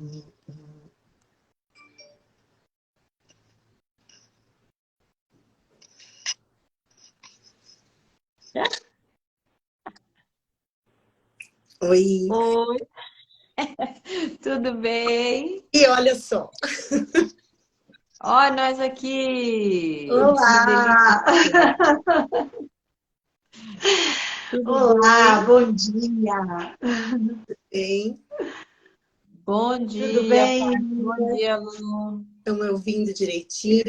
Oi. Oi, tudo bem? E olha só. Ó, nós aqui. Que Olá! delícia. Tudo Olá, bem? bom dia! Hein? Bom Tudo dia, bem, Paty. Bom meninas? dia, Lu. Estão me ouvindo direitinho?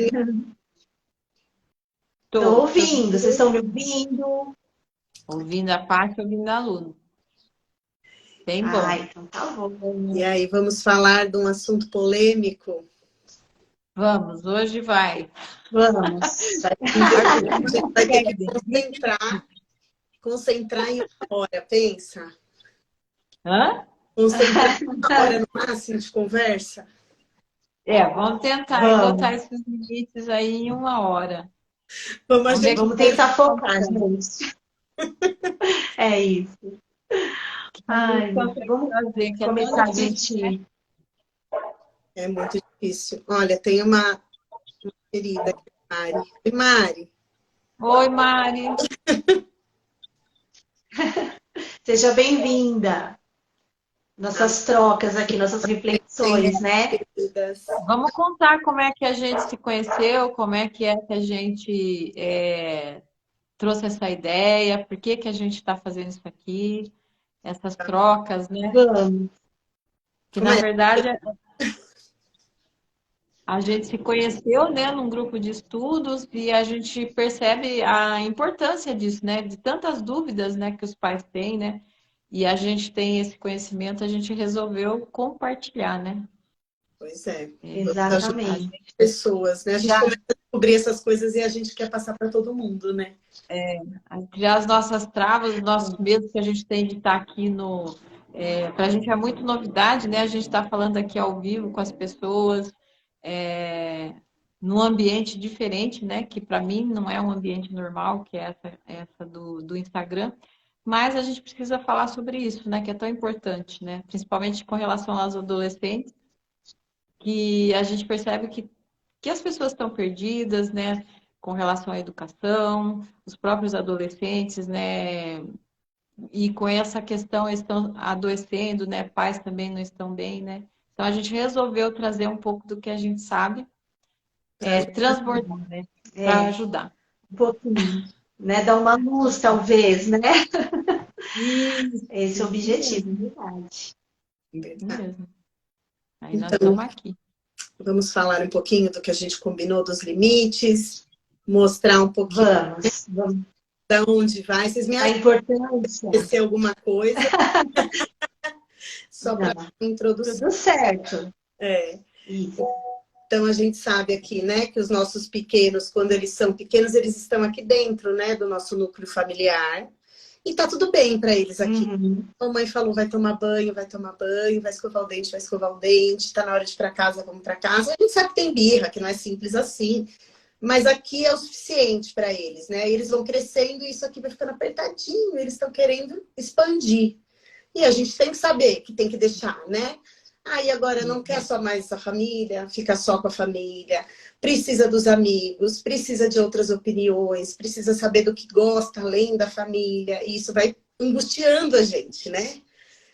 Estou Tô ouvindo, vocês estão me ouvindo? ouvindo a Paty, ouvindo a Lu. Bem Ah, bom. então tá bom. E aí, vamos falar de um assunto polêmico? Vamos, hoje vai. Vamos. Acho que A gente vai ter que consegue. concentrar em uma hora, pensa? Hã? Concentrar em uma hora no máximo de conversa? Vamos tentar e botar Vamos, esses limites aí em 1 hora. Vamos Vamos ver que vamos tempo tentar focar, consegue. gente. É isso. A gente Ai, consegue vamos fazer, que é tão começar, difícil, né? gente. É muito difícil. Olha, tem uma querida aqui, Mari. Oi, Mari. Oi, Mari. Seja bem-vinda. Nossas trocas aqui, nossas reflexões, né? Queridas. Vamos contar como é que a gente se conheceu, como é que a gente trouxe essa ideia, por que que a gente está fazendo isso aqui, essas trocas, né? Vamos. Que Como na é? verdade a gente se conheceu, né, num grupo de estudos e a gente percebe a importância disso, né? De tantas dúvidas, né, que os pais têm, né? E a gente tem esse conhecimento, a gente resolveu compartilhar, né? Pois é. Vamos ajudar A Exatamente. gente pessoas, né? A gente Já começa a descobrir essas coisas e a gente quer passar para todo mundo, né? criar as nossas travas, os nossos medos que a gente tem de estar aqui no. Para a gente é muito novidade, né? A gente está falando aqui ao vivo com as pessoas, num ambiente diferente, né? Que para mim não é um ambiente normal, que é essa do Instagram. Mas a gente precisa falar sobre isso, né? Que é tão importante, né? Principalmente com relação aos adolescentes, que a gente percebe que as pessoas estão perdidas, né, com relação à educação, os próprios adolescentes, né, e com essa questão estão adoecendo, né, pais também não estão bem, né. Então a gente resolveu trazer um pouco do que a gente sabe, Pra transbordar, né, para é ajudar. um pouquinho, né? Dar uma luz, talvez, né? Esse é o Isso objetivo, mesmo, verdade. isso verdade. mesmo. Aí nós Então, estamos aqui. vamos falar um pouquinho do que a gente combinou dos limites, mostrar um pouquinho Vamos. da onde vai. Vocês me A importância. esquecer alguma coisa, só para Não, introdução. tudo certo. É. Isso. Então a gente sabe aqui, né, que os nossos pequenos, quando eles são pequenos, eles estão aqui dentro, né, do nosso núcleo familiar. E tá tudo bem para eles aqui. Uhum. A mãe falou, vai tomar banho, vai escovar o dente, vai escovar o dente, tá na hora de ir para casa, vamos para casa. A gente sabe que tem birra, que não é simples assim, mas aqui é o suficiente para eles, né? Eles vão crescendo e isso aqui vai ficando apertadinho, eles estão querendo expandir. E a gente tem que saber que tem que deixar, né? Aí agora não quer só mais a família, fica só com a família, precisa dos amigos, precisa de outras opiniões, precisa saber do que gosta além da família, e isso vai angustiando a gente, né?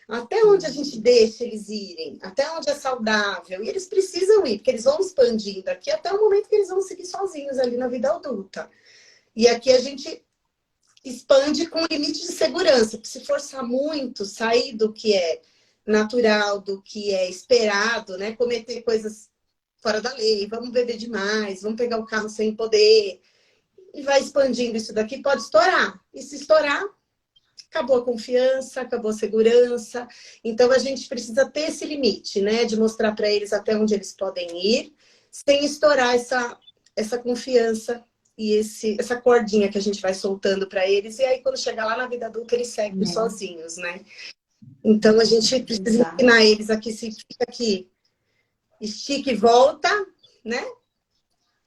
Até onde a gente deixa eles irem, até onde é saudável, e eles precisam ir, porque eles vão expandindo aqui até o momento que eles vão seguir sozinhos ali na vida adulta. E aqui a gente expande com limite de segurança, porque se forçar muito, sair do que é natural, do que é esperado, né? Cometer coisas fora da lei, vamos beber demais, vamos pegar o carro sem poder, e vai expandindo isso daqui, pode estourar. E se estourar, acabou a confiança, acabou a segurança. Então a gente precisa ter esse limite, né? De mostrar para eles até onde eles podem ir, sem estourar essa confiança e essa cordinha que a gente vai soltando para eles. E aí, quando chegar lá na vida adulta, eles seguem sozinhos, né? Então, a gente precisa Exato. ensinar eles aqui, se fica aqui, estica e volta, né?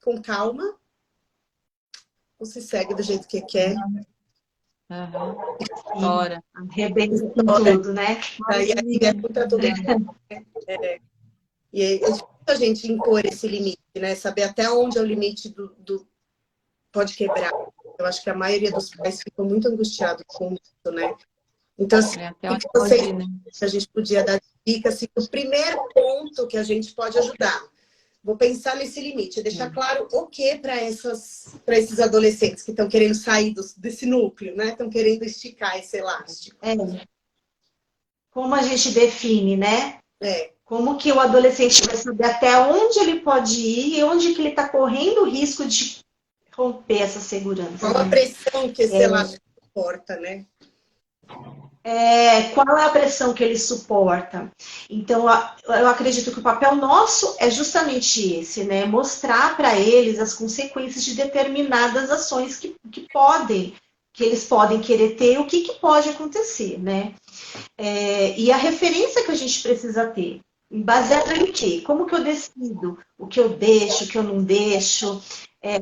Com calma. Ou se segue do jeito que quer. Aham. E Ora. arrebenta com tudo, né? Aí é contra todo mundo. E é difícil a gente impor esse limite, né? Saber até onde é o limite do pode quebrar. Eu acho que a maioria dos pais ficam muito angustiados com isso, né? Então, assim, Até o onde que pode vocês ir, né? que a gente podia dar dica, assim, o primeiro ponto que a gente pode ajudar. Vou pensar nesse limite, deixar claro o que para esses adolescentes que estão querendo sair desse núcleo, né? Estão querendo esticar esse elástico. É. Como a gente define, né? É. Como que o adolescente vai saber até onde ele pode ir e onde que ele está correndo o risco de romper essa segurança, Qual a né? pressão que esse elástico suporta, né? Qual é a pressão que ele suporta? Então, eu acredito que o papel nosso é justamente esse, né? Mostrar para eles as consequências de determinadas ações que eles podem querer ter, o que pode acontecer, né? E a referência que a gente precisa ter, baseada em quê? Como que eu decido o que eu deixo, o que eu não deixo?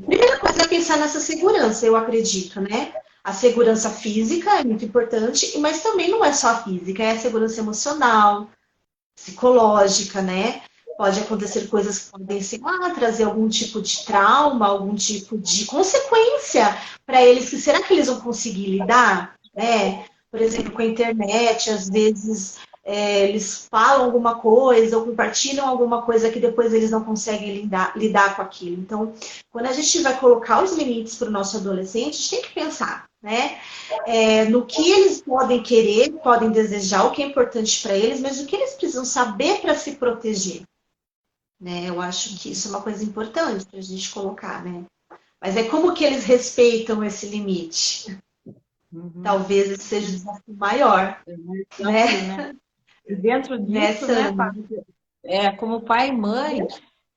Primeira coisa é pensar nessa segurança, eu acredito, né? A segurança física é muito importante, mas também não é só a física, é a segurança emocional, psicológica, né? Pode acontecer coisas que podem, sei lá, trazer algum tipo de trauma, algum tipo de consequência para eles, que será que eles vão conseguir lidar, né? Por exemplo, com a internet, às vezes eles falam alguma coisa ou compartilham alguma coisa que depois eles não conseguem lidar com aquilo. Então, quando a gente vai colocar os limites para o nosso adolescente, a gente tem que pensar, né? No que eles podem querer, podem desejar, o que é importante para eles, mas o que eles precisam saber para se proteger. Né? Eu acho que isso é uma coisa importante para a gente colocar, né? Mas é como que eles respeitam esse limite. Talvez esse seja o desafio maior, né? E dentro disso, né, Fábio, como pai e mãe,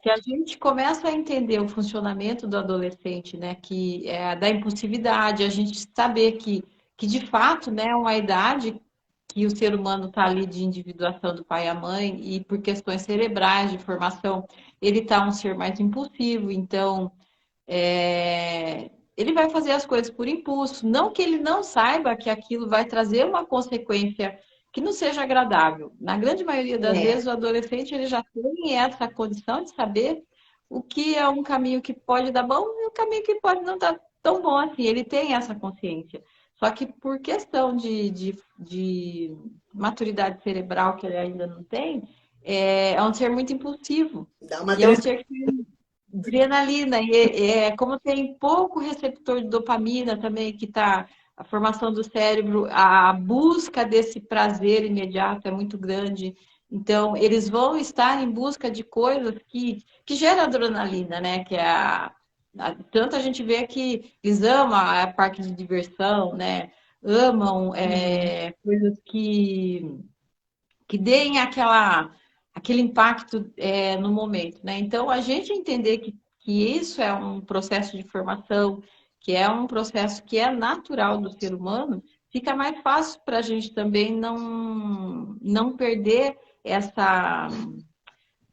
que a gente começa a entender o funcionamento do adolescente, né, que é da impulsividade, a gente saber que de fato, né, é uma idade que o ser humano está ali de individuação do pai e a mãe, e por questões cerebrais, de formação, ele está um ser mais impulsivo, então ele vai fazer as coisas por impulso, não que ele não saiba que aquilo vai trazer uma consequência que não seja agradável. Na grande maioria das vezes, o adolescente ele já tem essa condição de saber o que é um caminho que pode dar bom e o caminho que pode não dar tão bom assim. Ele tem essa consciência. Só que por questão de maturidade cerebral que ele ainda não tem, é um ser muito impulsivo. Dá uma E é um ser que adrenalina, e como tem pouco receptor de dopamina também, que está a formação do cérebro, a busca desse prazer imediato é muito grande. Então, eles vão estar em busca de coisas que geram adrenalina, né? Que é tanto a gente vê que eles amam a parque de diversão, né? Amam coisas que deem aquele impacto no momento, né? Então, a gente entender que isso é um processo de formação, que é um processo que é natural do ser humano, fica mais fácil para a gente também não perder essa,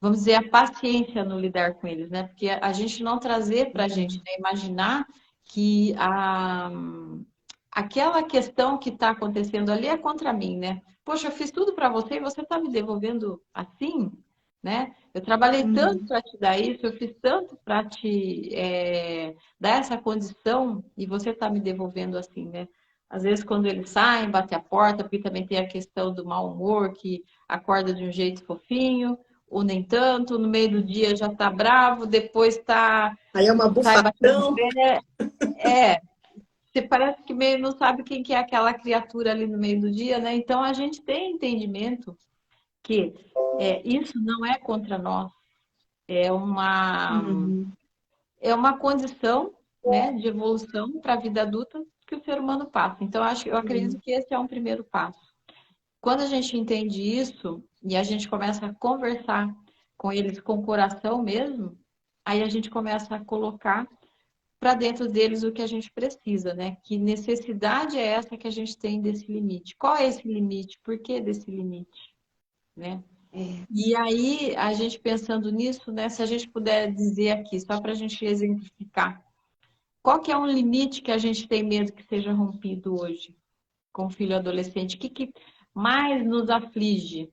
vamos dizer, a paciência no lidar com eles, né? Porque a gente não trazer para a gente, né? Imaginar que aquela questão que está acontecendo ali é contra mim, né? Poxa, eu fiz tudo para você e você está me devolvendo assim, né? Eu trabalhei tanto para te dar isso, eu fiz tanto para te dar essa condição e você está me devolvendo assim, né? Às vezes, quando eles saem, batem a porta, porque também tem a questão do mau humor, que acorda de um jeito fofinho, ou nem tanto, no meio do dia já está bravo, depois Aí é uma sai batendo bufatão. pé. Você parece que meio não sabe quem que é aquela criatura ali no meio do dia, né? Então a gente tem entendimento que isso não é contra nós, é uma, é uma condição, né, de evolução para a vida adulta que o ser humano passa. Então eu acredito que esse é um primeiro passo. Quando a gente entende isso e a gente começa a conversar com eles com o coração mesmo, aí a gente começa a colocar para dentro deles o que a gente precisa, né? Que necessidade é essa que a gente tem desse limite? Qual é esse limite? Por que desse limite? Né? E aí, a gente pensando nisso, né? Se a gente puder dizer aqui, só para a gente exemplificar, qual que é um limite que a gente tem medo que seja rompido hoje com o filho adolescente? O que mais nos aflige?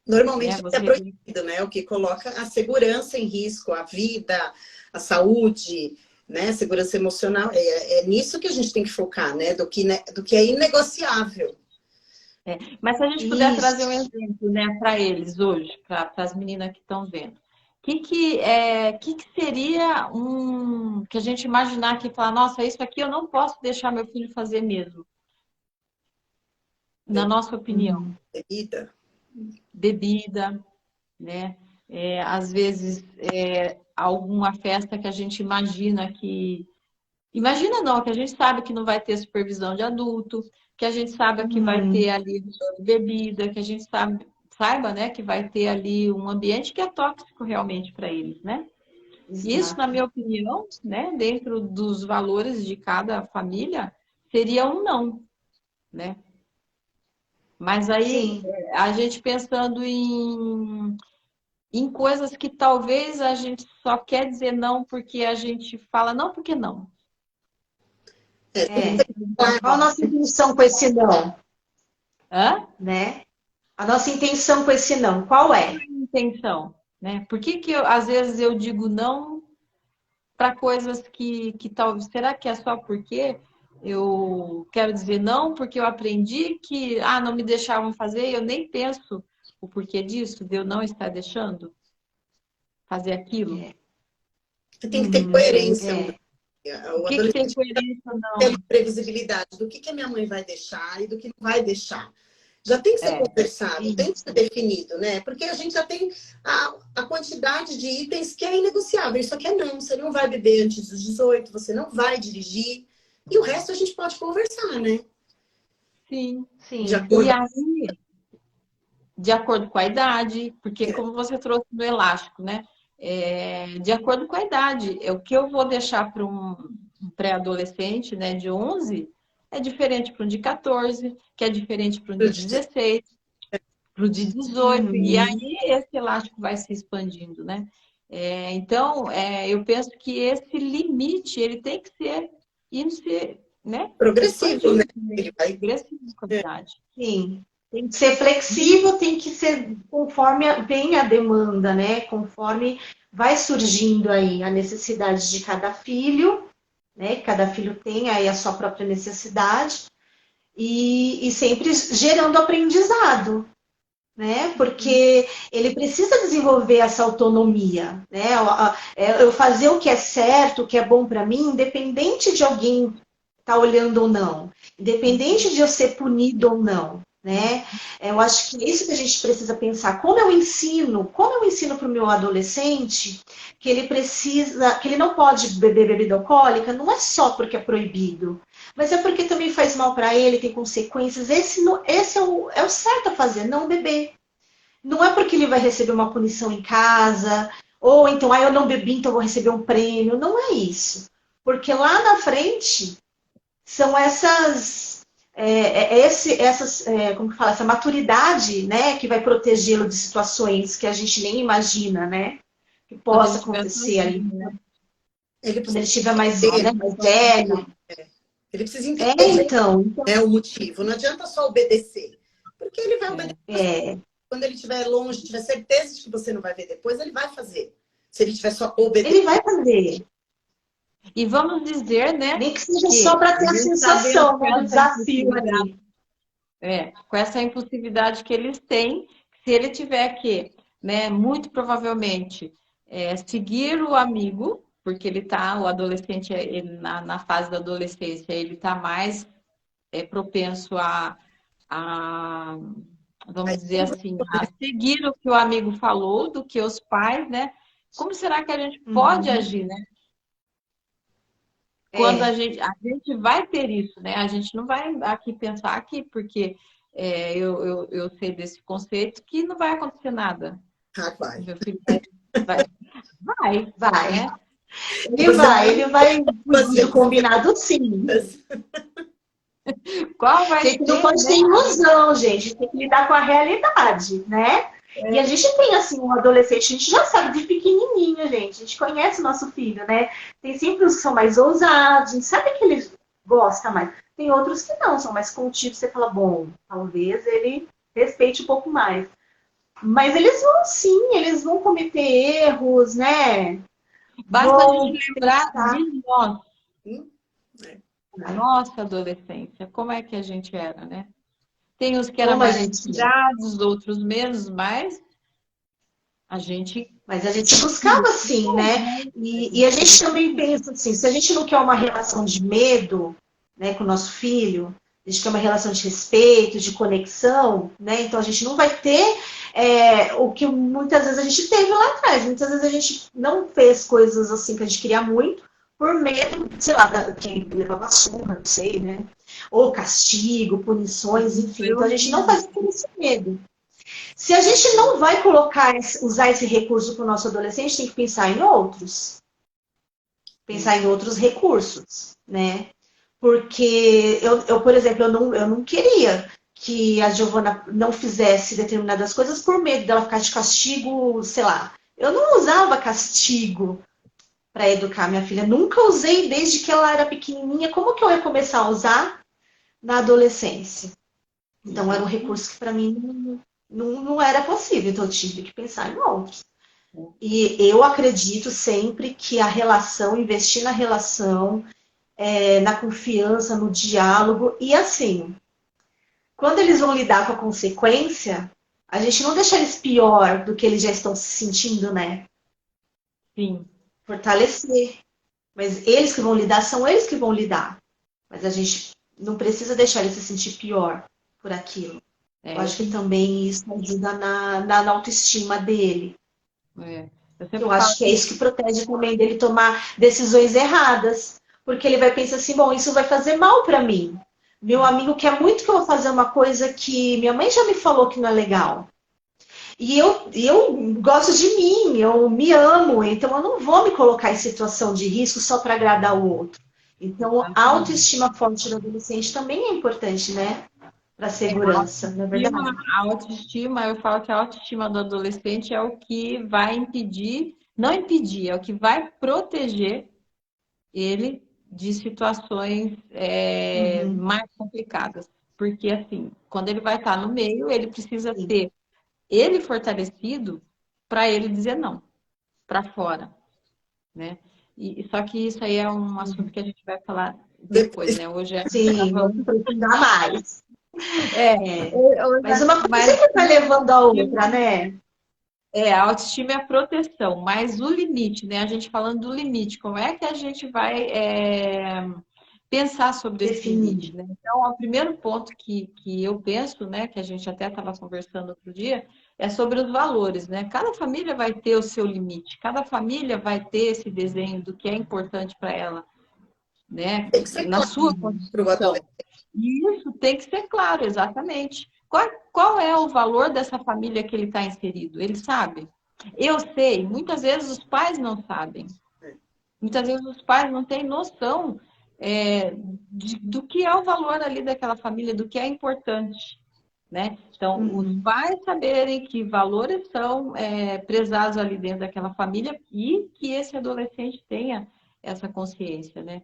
Normalmente né? isso é proibido, né? O que coloca a segurança em risco, a vida, a saúde, né? Segurança emocional. É nisso que a gente tem que focar, né? Do que é inegociável. Mas se a gente puder trazer um Isso. exemplo, né, para eles hoje, para as meninas que estão vendo, que seria que a gente imaginar que falar, nossa, isso aqui eu não posso deixar meu filho fazer mesmo, na nossa opinião, Bebida. bebida, né? Às vezes alguma festa que a gente imagina imagina não, que a gente sabe que não vai ter supervisão de adulto, que a gente sabe que vai ter ali bebida, que a gente saiba, né, que vai ter ali um ambiente que é tóxico realmente para eles, né? Isso, na Exato. minha opinião, né, dentro dos valores de cada família, seria um não, né? Mas aí Sim. a gente pensando em coisas que talvez a gente só quer dizer não porque a gente fala não porque não. É. Qual a nossa intenção com esse não, Hã? né? A nossa intenção com esse não, qual é? Intenção, né? Por que às vezes eu digo não para coisas que talvez. Será que é só porque eu quero dizer não, porque eu aprendi que não me deixavam fazer e eu nem penso o porquê disso, de eu não estar deixando fazer aquilo? É. Você tem que ter coerência. É. O O que tem adolescente coerência ou tem não? uma previsibilidade do que a minha mãe vai deixar e do que não vai deixar. Já tem que ser conversado, tem que ser definido, né? Porque a gente já tem a quantidade de itens que é inegociável. Isso aqui é não, você não vai beber antes dos 18, você não vai dirigir. E o resto a gente pode conversar, né? Sim. De Sim. E acordo aí, de acordo com a idade, porque como você trouxe no elástico, né? De acordo com a idade, o que eu vou deixar para um pré-adolescente, né, de 11, é diferente para um de 14, que é diferente para um de 16, para o de 18, e aí esse elástico vai se expandindo, né? Então, eu penso que esse limite, ele tem que ser, né, progressivo, né? expandido, né? Ele vai. Progressivo com a idade. Sim. Tem que ser flexível, tem que ser conforme vem a demanda, né? Conforme vai surgindo aí a necessidade de cada filho, né? Cada filho tem aí a sua própria necessidade e sempre gerando aprendizado, né? Porque ele precisa desenvolver essa autonomia, né? Eu fazer o que é certo, o que é bom para mim, independente de alguém estar olhando ou não, independente de eu ser punido ou não, né? Eu acho que é isso que a gente precisa pensar. Como eu ensino para o meu adolescente que ele precisa, que ele não pode beber bebida alcoólica, não é só porque é proibido, mas é porque também faz mal para ele, tem consequências. Esse é o certo a fazer, não beber. Não é porque ele vai receber uma punição em casa, ou então, eu não bebi, então vou receber um prêmio. Não é isso. Porque lá na frente são como que fala, essa maturidade, né, que vai protegê-lo de situações que a gente nem imagina, né, que Quando ele possa estiver acontecer ali, sozinho, né? Ele quando ele precisa estiver mais entender, velho. ele precisa entender, Então, né, o motivo. Não adianta só obedecer. Porque ele vai obedecer. é, Quando ele estiver longe, tiver certeza de que você não vai ver depois, ele vai fazer. Se ele estiver só ele obedecendo. vai fazer. E vamos dizer, né, Nem que seja que só para ter a a gente sabendo sensação, com né, do essa desafio impulsividade, ali. com essa impulsividade que eles têm, se ele tiver que, né, muito provavelmente, seguir o amigo, porque o adolescente, ele, na fase da adolescência, ele está mais propenso a, vamos dizer assim, a seguir o que o amigo falou do que os pais, né? Como será que a gente pode agir, né? Quando É, a gente vai ter isso, né? A gente não vai aqui pensar aqui, porque eu sei desse conceito que não vai acontecer nada. Ah, vai. Meu filho vai, vai. né? Ele vai fugir do Fazer. combinado sim. Qual A vai gente não ser, pode ter né? ilusão, gente. A gente tem que lidar com a realidade, né? E a gente tem, assim, um adolescente, a gente já sabe de pequenininho, gente. A gente conhece o nosso filho, né? Tem sempre os que são mais ousados, a gente sabe que ele gosta mais. Tem outros que não, são mais contidos. Você fala, bom, talvez ele respeite um pouco mais. Mas eles vão sim, eles vão cometer erros, né? Basta a Vão gente lembrar pensar. de nós, Hum, é. nossa adolescência, como é que a gente era, né? Tem os que eram Como a mais gente é. inspirados, outros menos, mas a gente Mas a gente buscava sim, né? E a gente também pensa assim, se a gente não quer uma relação de medo, né, com o nosso filho, a gente quer uma relação de respeito, de conexão, né? Então a gente não vai ter o que muitas vezes a gente teve lá atrás. Muitas vezes a gente não fez coisas assim que a gente queria muito, por medo, sei lá, que levava surra, não sei, né? Ou castigo, punições, enfim. Então a gente não faz por esse medo. Se a gente não vai usar esse recurso para o nosso adolescente, tem que pensar em outros. Pensar em outros recursos, né? Porque por exemplo, eu não queria que a Giovana não fizesse determinadas coisas por medo dela ficar de castigo, sei lá. Eu não usava castigo para educar minha filha. Nunca usei desde que ela era pequenininha. Como que eu ia começar a usar na adolescência? Então era um recurso que para mim não era possível. Então eu tive que pensar em outros. E eu acredito sempre que a relação, investir na relação, na confiança, no diálogo, e assim, quando eles vão lidar com a consequência, a gente não deixa eles pior do que eles já estão se sentindo, né? sim. Fortalecer. Mas eles que vão lidar, são eles que vão lidar. Mas a gente não precisa deixar eles se sentir pior por aquilo. Eu acho que também isso ajuda na autoestima dele. Eu Eu sempre falo acho que é isso que protege também dele tomar decisões erradas. Porque ele vai pensar assim, bom, isso vai fazer mal para mim. Meu amigo quer muito que eu vou fazer uma coisa que minha mãe já me falou que não é legal. E eu gosto de mim, eu me amo, então eu não vou me colocar em situação de risco só para agradar o outro. Então, a exatamente. autoestima forte do adolescente também é importante, né? Para a segurança, não é verdade? A autoestima, eu falo que a autoestima do adolescente é o que vai impedir, não impedir, é o que vai proteger ele de situações Uhum, mais complicadas. Porque, assim, quando ele vai estar no meio, ele precisa sim. ter ele fortalecido para ele dizer não, para fora, né? Só que isso aí é um assunto que a gente vai falar depois, Depois. né? Hoje a gente Sim, estava. vamos aprofundar mais. É, É. Mas uma coisa mas sempre vai levando a outra, né? a autoestima é a proteção, mas o limite, né? A gente falando do limite, como é que a gente vai pensar sobre esse Definir. limite, né? Então, o primeiro ponto que eu penso, né, que a gente até estava conversando outro dia, é sobre os valores, né? Cada família vai ter o seu limite, cada família vai ter esse desenho do que é importante para ela, né? Tem que ser Na claro sua para o adolescente. constituição. E isso tem que ser claro, exatamente. Qual é o valor dessa família que ele está inserido? Ele sabe? Eu sei, muitas vezes os pais não sabem. Muitas vezes os pais não têm noção do que é o valor ali daquela família, do que é importante, né? Então, os Uhum, pais saberem que valores são prezados ali dentro daquela família e que esse adolescente tenha essa consciência, né?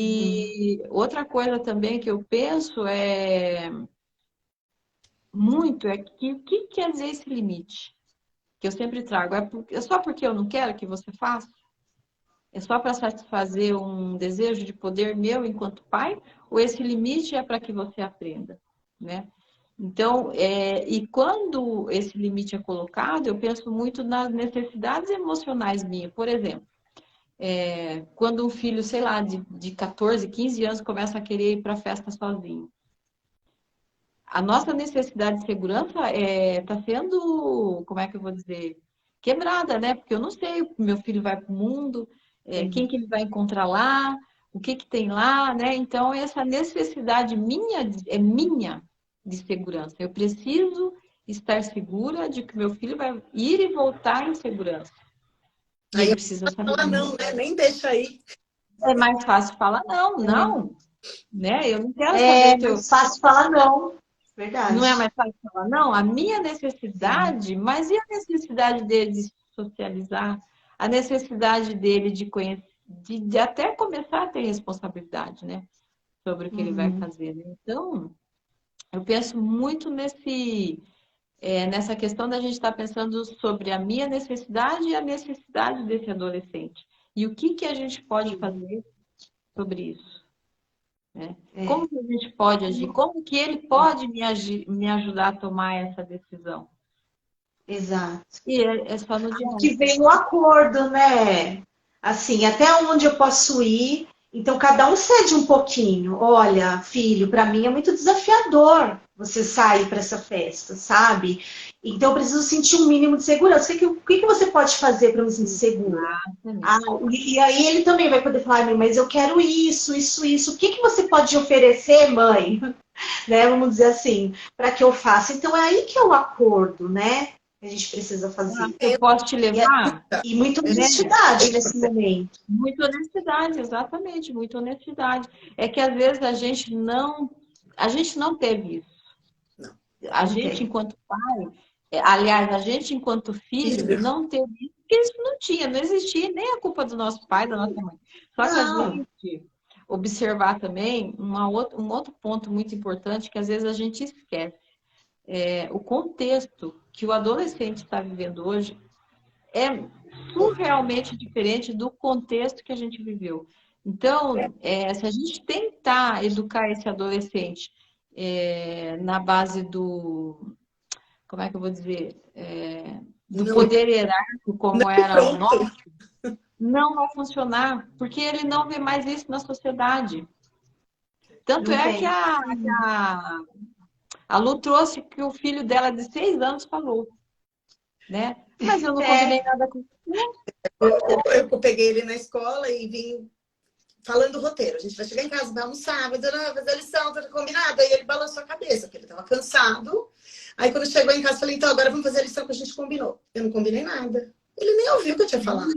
uhum, E outra coisa também que eu penso muito o que quer dizer esse limite? Que eu sempre trago. É só porque eu não quero que você faça? É só para satisfazer um desejo de poder meu enquanto pai? Ou esse limite é para que você aprenda, né? Então, e quando esse limite é colocado, eu penso muito nas necessidades emocionais minhas. Por exemplo, quando um filho, sei lá, de 14, 15 anos começa a querer ir para a festa sozinho. A nossa necessidade de segurança está sendo, como é que eu vou dizer, quebrada, né? Porque eu não sei o que meu filho vai para o mundo, quem sim. que ele vai encontrar lá, o que que tem lá, né? Então, essa necessidade minha, é minha de segurança. Eu preciso estar segura de que meu filho vai ir e voltar em segurança. E Aí ele eu precisa saber falo, não, disso. né? Nem deixa aí. É mais fácil falar, não, É, não, né? Eu não quero saber é teu. mais fácil falar não. Não é Verdade. mais fácil falar, não, a minha Sim. necessidade, mas e a necessidade dele de socializar? A necessidade dele de conhecer, de até começar a ter responsabilidade, né? Sobre o que ele vai Uhum, fazer, né? Então, eu penso muito nessa questão da gente estar pensando sobre a minha necessidade e a necessidade desse adolescente. E o que a gente pode fazer sobre isso? Né? Como que a gente pode agir? Como que ele pode me ajudar a tomar essa decisão? Exato. E é só no diálogo. Que vem um acordo, né? Assim, até onde eu posso ir. Então, cada um cede um pouquinho. Olha, filho, para mim é muito desafiador você sair para essa festa, sabe? Então, eu preciso sentir um mínimo de segurança. O que você pode fazer para me sentir segura? E aí ele também vai poder falar, mas eu quero isso, isso, isso. O que você pode oferecer, mãe? Né? Vamos dizer assim, para que eu faça. Então, é aí que é o acordo, né? Que a gente precisa fazer. Eu posso te levar? E muita honestidade nesse momento. Muita honestidade, exatamente, muita honestidade. É que às vezes a gente não teve isso. A gente, enquanto pai, aliás, a gente, enquanto filho, não teve isso, porque isso não tinha, não existia nem a culpa do nosso pai, da nossa mãe. Só que a gente observar também um outro ponto muito importante que às vezes a gente esquece. O contexto que o adolescente está vivendo hoje é surrealmente diferente do contexto que a gente viveu. Então, se a gente tentar educar esse adolescente na base do, como é que eu vou dizer, do poder hierárquico, como era o nosso, não vai funcionar, porque ele não vê mais isso na sociedade. Tanto que a Lu trouxe que o filho dela de 6 anos falou, né? Mas eu não combinei nada com eu peguei ele na escola e vim falando o roteiro. A gente vai chegar em casa, vai almoçar, vai fazer a lição, tá combinado. Aí ele balançou a cabeça, porque ele estava cansado. Aí quando chegou em casa, eu falei, então agora vamos fazer a lição que a gente combinou. Eu não combinei nada. Ele nem ouviu o que eu tinha falado.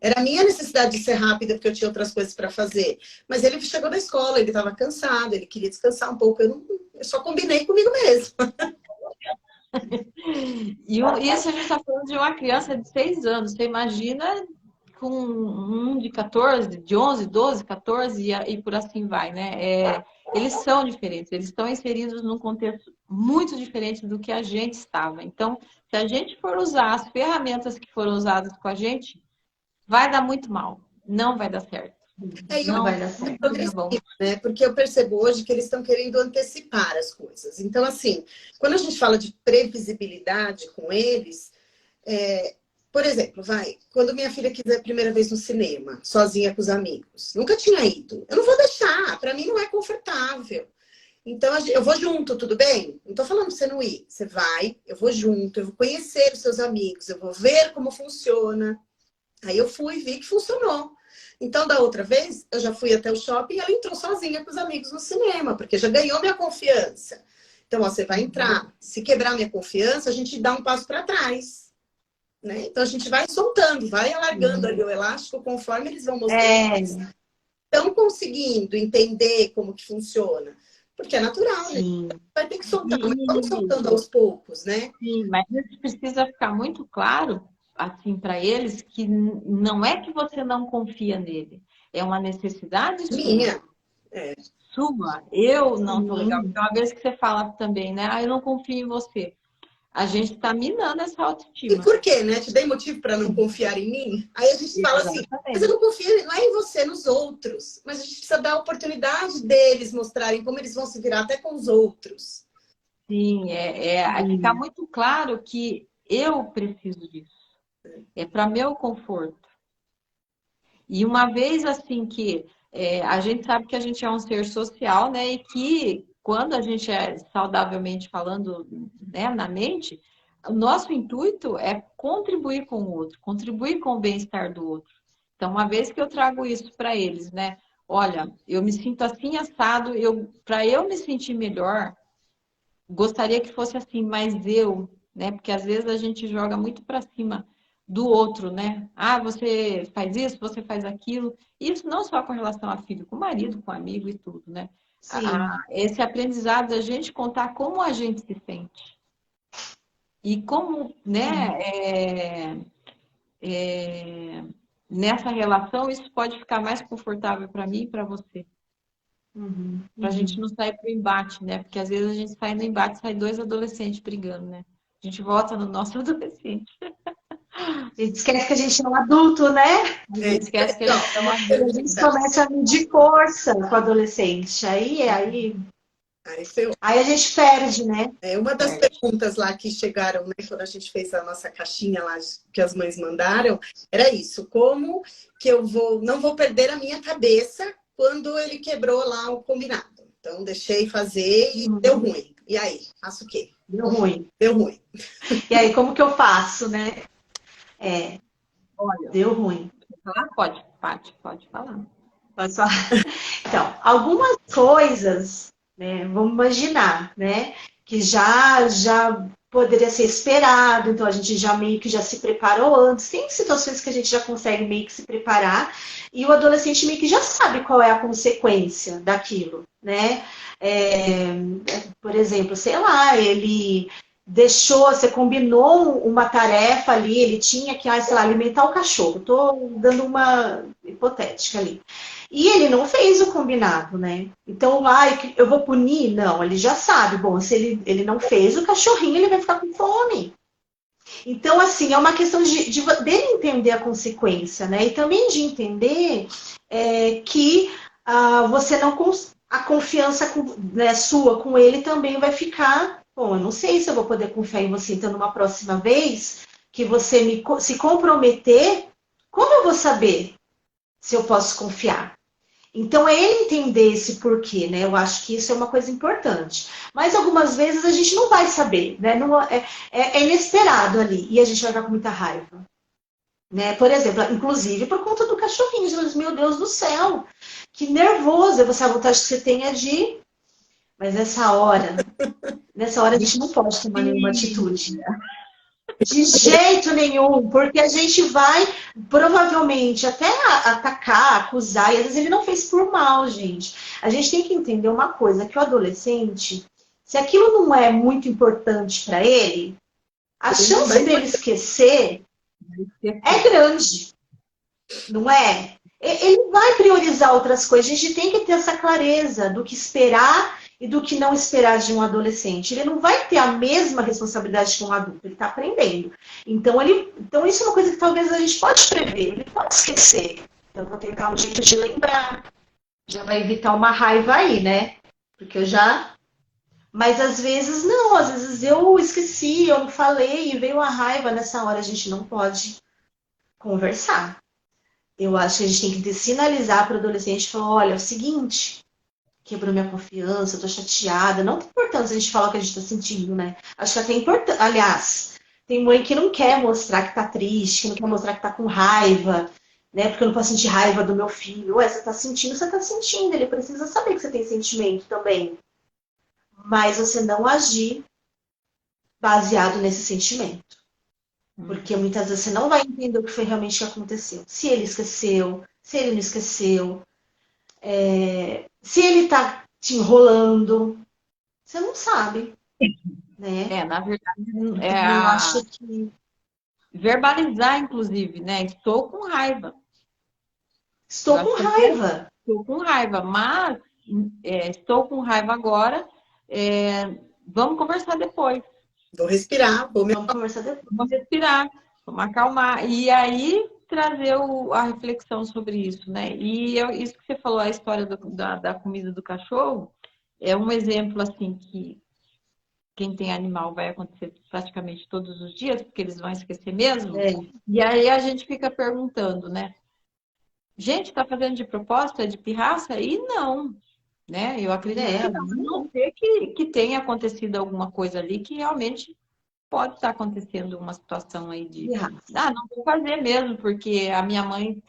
Era a minha necessidade de ser rápida, porque eu tinha outras coisas para fazer. Mas ele chegou da escola, ele estava cansado, ele queria descansar um pouco. Eu só combinei comigo mesmo. E isso a gente está falando de uma criança de 6 anos. Você imagina com um de 14, de 11, 12, 14 e por assim vai, né? Eles são diferentes, eles estão inseridos num contexto muito diferente do que a gente estava. Então, se a gente for usar as ferramentas que foram usadas com a gente, vai dar muito mal. Não vai dar certo. Não vai dar certo. Né? Porque eu percebo hoje que eles estão querendo antecipar as coisas. Então, assim, quando a gente fala de previsibilidade com eles, por exemplo, quando minha filha quiser a primeira vez no cinema, sozinha com os amigos, nunca tinha ido. Eu não vou deixar, para mim não é confortável. Então, eu vou junto, tudo bem? Não tô falando pra você não ir. Você vai, eu vou junto, eu vou conhecer os seus amigos, eu vou ver como funciona. Aí eu fui e vi que funcionou. Então, da outra vez, eu já fui até o shopping e ela entrou sozinha com os amigos no cinema, porque já ganhou minha confiança. Então, você vai entrar. Se quebrar minha confiança, a gente dá um passo para trás. Né? Então, a gente vai soltando, vai alargando ali o elástico conforme eles vão mostrando. Estão conseguindo entender como que funciona. Porque é natural, né? Vai ter que soltar, mas vamos soltando aos poucos, né? Sim, mas precisa ficar muito claro assim para eles que não é que você não confia nele, é uma necessidade minha. Sua. Eu não tô legal. Porque uma vez que você fala também, né? Eu não confio em você. A gente está minando essa autoestima. E por quê, né? Te dei motivo para não confiar em mim? Aí a gente fala assim, mas eu não confio, não é em você, nos outros. Mas a gente precisa dar a oportunidade deles mostrarem como eles vão se virar até com os outros. Sim, ficar muito claro que eu preciso disso. É para meu conforto. E uma vez assim que a gente sabe que a gente é um ser social, né? E que quando a gente é saudavelmente falando, né, na mente, o nosso intuito é contribuir com o outro, contribuir com o bem-estar do outro. Então, uma vez que eu trago isso para eles, né? Olha, eu me sinto assim assado, para eu me sentir melhor, gostaria que fosse assim, mas né? Porque às vezes a gente joga muito para cima do outro, né? Ah, você faz isso, você faz aquilo. Isso não só com relação a filho, com marido, com amigo e tudo, né? Esse aprendizado da gente contar como a gente se sente. E como, né, nessa relação isso pode ficar mais confortável para mim e para você. Pra gente não sair pro embate, né? Porque às vezes a gente sai no embate, sai dois adolescentes brigando, né? A gente vota no nosso adolescente. A gente esquece que a gente é um adulto, né? A gente esquece que a gente é um E a adulto. gente começa a medir força com o adolescente. Aí a gente perde, né? Uma das perguntas lá que chegaram, né, quando a gente fez a nossa caixinha lá que as mães mandaram, era isso: como que eu não vou perder a minha cabeça quando ele quebrou lá o combinado? Então, deixei fazer e deu ruim. E aí, faço o quê? Deu ruim. Deu ruim. E aí, como que eu faço, né? Olha, deu ruim. pode falar. Pode falar. Então, algumas coisas, né, vamos imaginar, né, que já poderia ser esperado, então a gente já meio que já se preparou antes. Tem situações que a gente já consegue meio que se preparar e o adolescente meio que já sabe qual é a consequência daquilo, né? Por exemplo, sei lá, ele você combinou uma tarefa ali, ele tinha que, sei lá, alimentar o cachorro. Estou dando uma hipotética ali. E ele não fez o combinado, né? Então, eu vou punir? Não, ele já sabe. Bom, se ele não fez, o cachorrinho ele vai ficar com fome. Então, assim, é uma questão dele entender a consequência, né? E também de entender que você não... A confiança sua com ele também vai ficar... Bom, eu não sei se eu vou poder confiar em você. Então, numa próxima vez que você se comprometer, como eu vou saber se eu posso confiar? Então, é ele entender esse porquê, né? Eu acho que isso é uma coisa importante. Mas algumas vezes a gente não vai saber, né? Não, é inesperado ali e a gente vai ficar com muita raiva. Né? Por exemplo, inclusive por conta do cachorrinho. Meu Deus do céu, que nervoso. Você, a vontade que você tem é de... Mas nessa hora a gente não pode tomar nenhuma atitude. De jeito nenhum, porque a gente vai provavelmente até atacar, acusar, e às vezes ele não fez por mal, gente. A gente tem que entender uma coisa, que o adolescente, se aquilo não é muito importante para ele, a chance dele esquecer é grande, não é? Ele vai priorizar outras coisas. A gente tem que ter essa clareza do que esperar e do que não esperar de um adolescente. Ele não vai ter a mesma responsabilidade que um adulto, ele está aprendendo. Então, isso é uma coisa que talvez a gente pode prever, ele pode esquecer. Então, eu vou tentar um jeito de lembrar. Já vai evitar uma raiva aí, né? Porque eu já... Mas às vezes não, às vezes eu esqueci, eu não falei, e veio a raiva. Nessa hora a gente não pode conversar. Eu acho que a gente tem que sinalizar para o adolescente e falar: olha, é o seguinte... Quebrou minha confiança, eu tô chateada. Não tem importância a gente falar o que a gente tá sentindo, né? Acho que até é importante. Aliás, tem mãe que não quer mostrar que tá triste, que não quer mostrar que tá com raiva, né? Porque eu não posso sentir raiva do meu filho. Ué, você tá sentindo. Ele precisa saber que você tem sentimento também. Mas você não agir baseado nesse sentimento. Porque muitas vezes você não vai entender o que foi realmente que aconteceu. Se ele esqueceu, se ele não esqueceu. Se ele tá te enrolando, você não sabe, né? Na verdade, Eu acho que... verbalizar, inclusive, né? Estou com raiva. Estou com raiva, mas estou com raiva agora. Vamos conversar depois. Vou respirar, vamos conversar depois. Vamos respirar, vamos acalmar. E aí trazer a reflexão sobre isso, né? E isso que você falou, a história da comida do cachorro, é um exemplo, assim, que quem tem animal vai acontecer praticamente todos os dias, porque eles vão esquecer mesmo. E aí a gente fica perguntando, né? Gente, tá fazendo de propósito, é de pirraça? E não, né? Eu acredito que não ser que tenha acontecido alguma coisa ali que realmente pode estar acontecendo uma situação aí de... não vou fazer mesmo, porque a minha mãe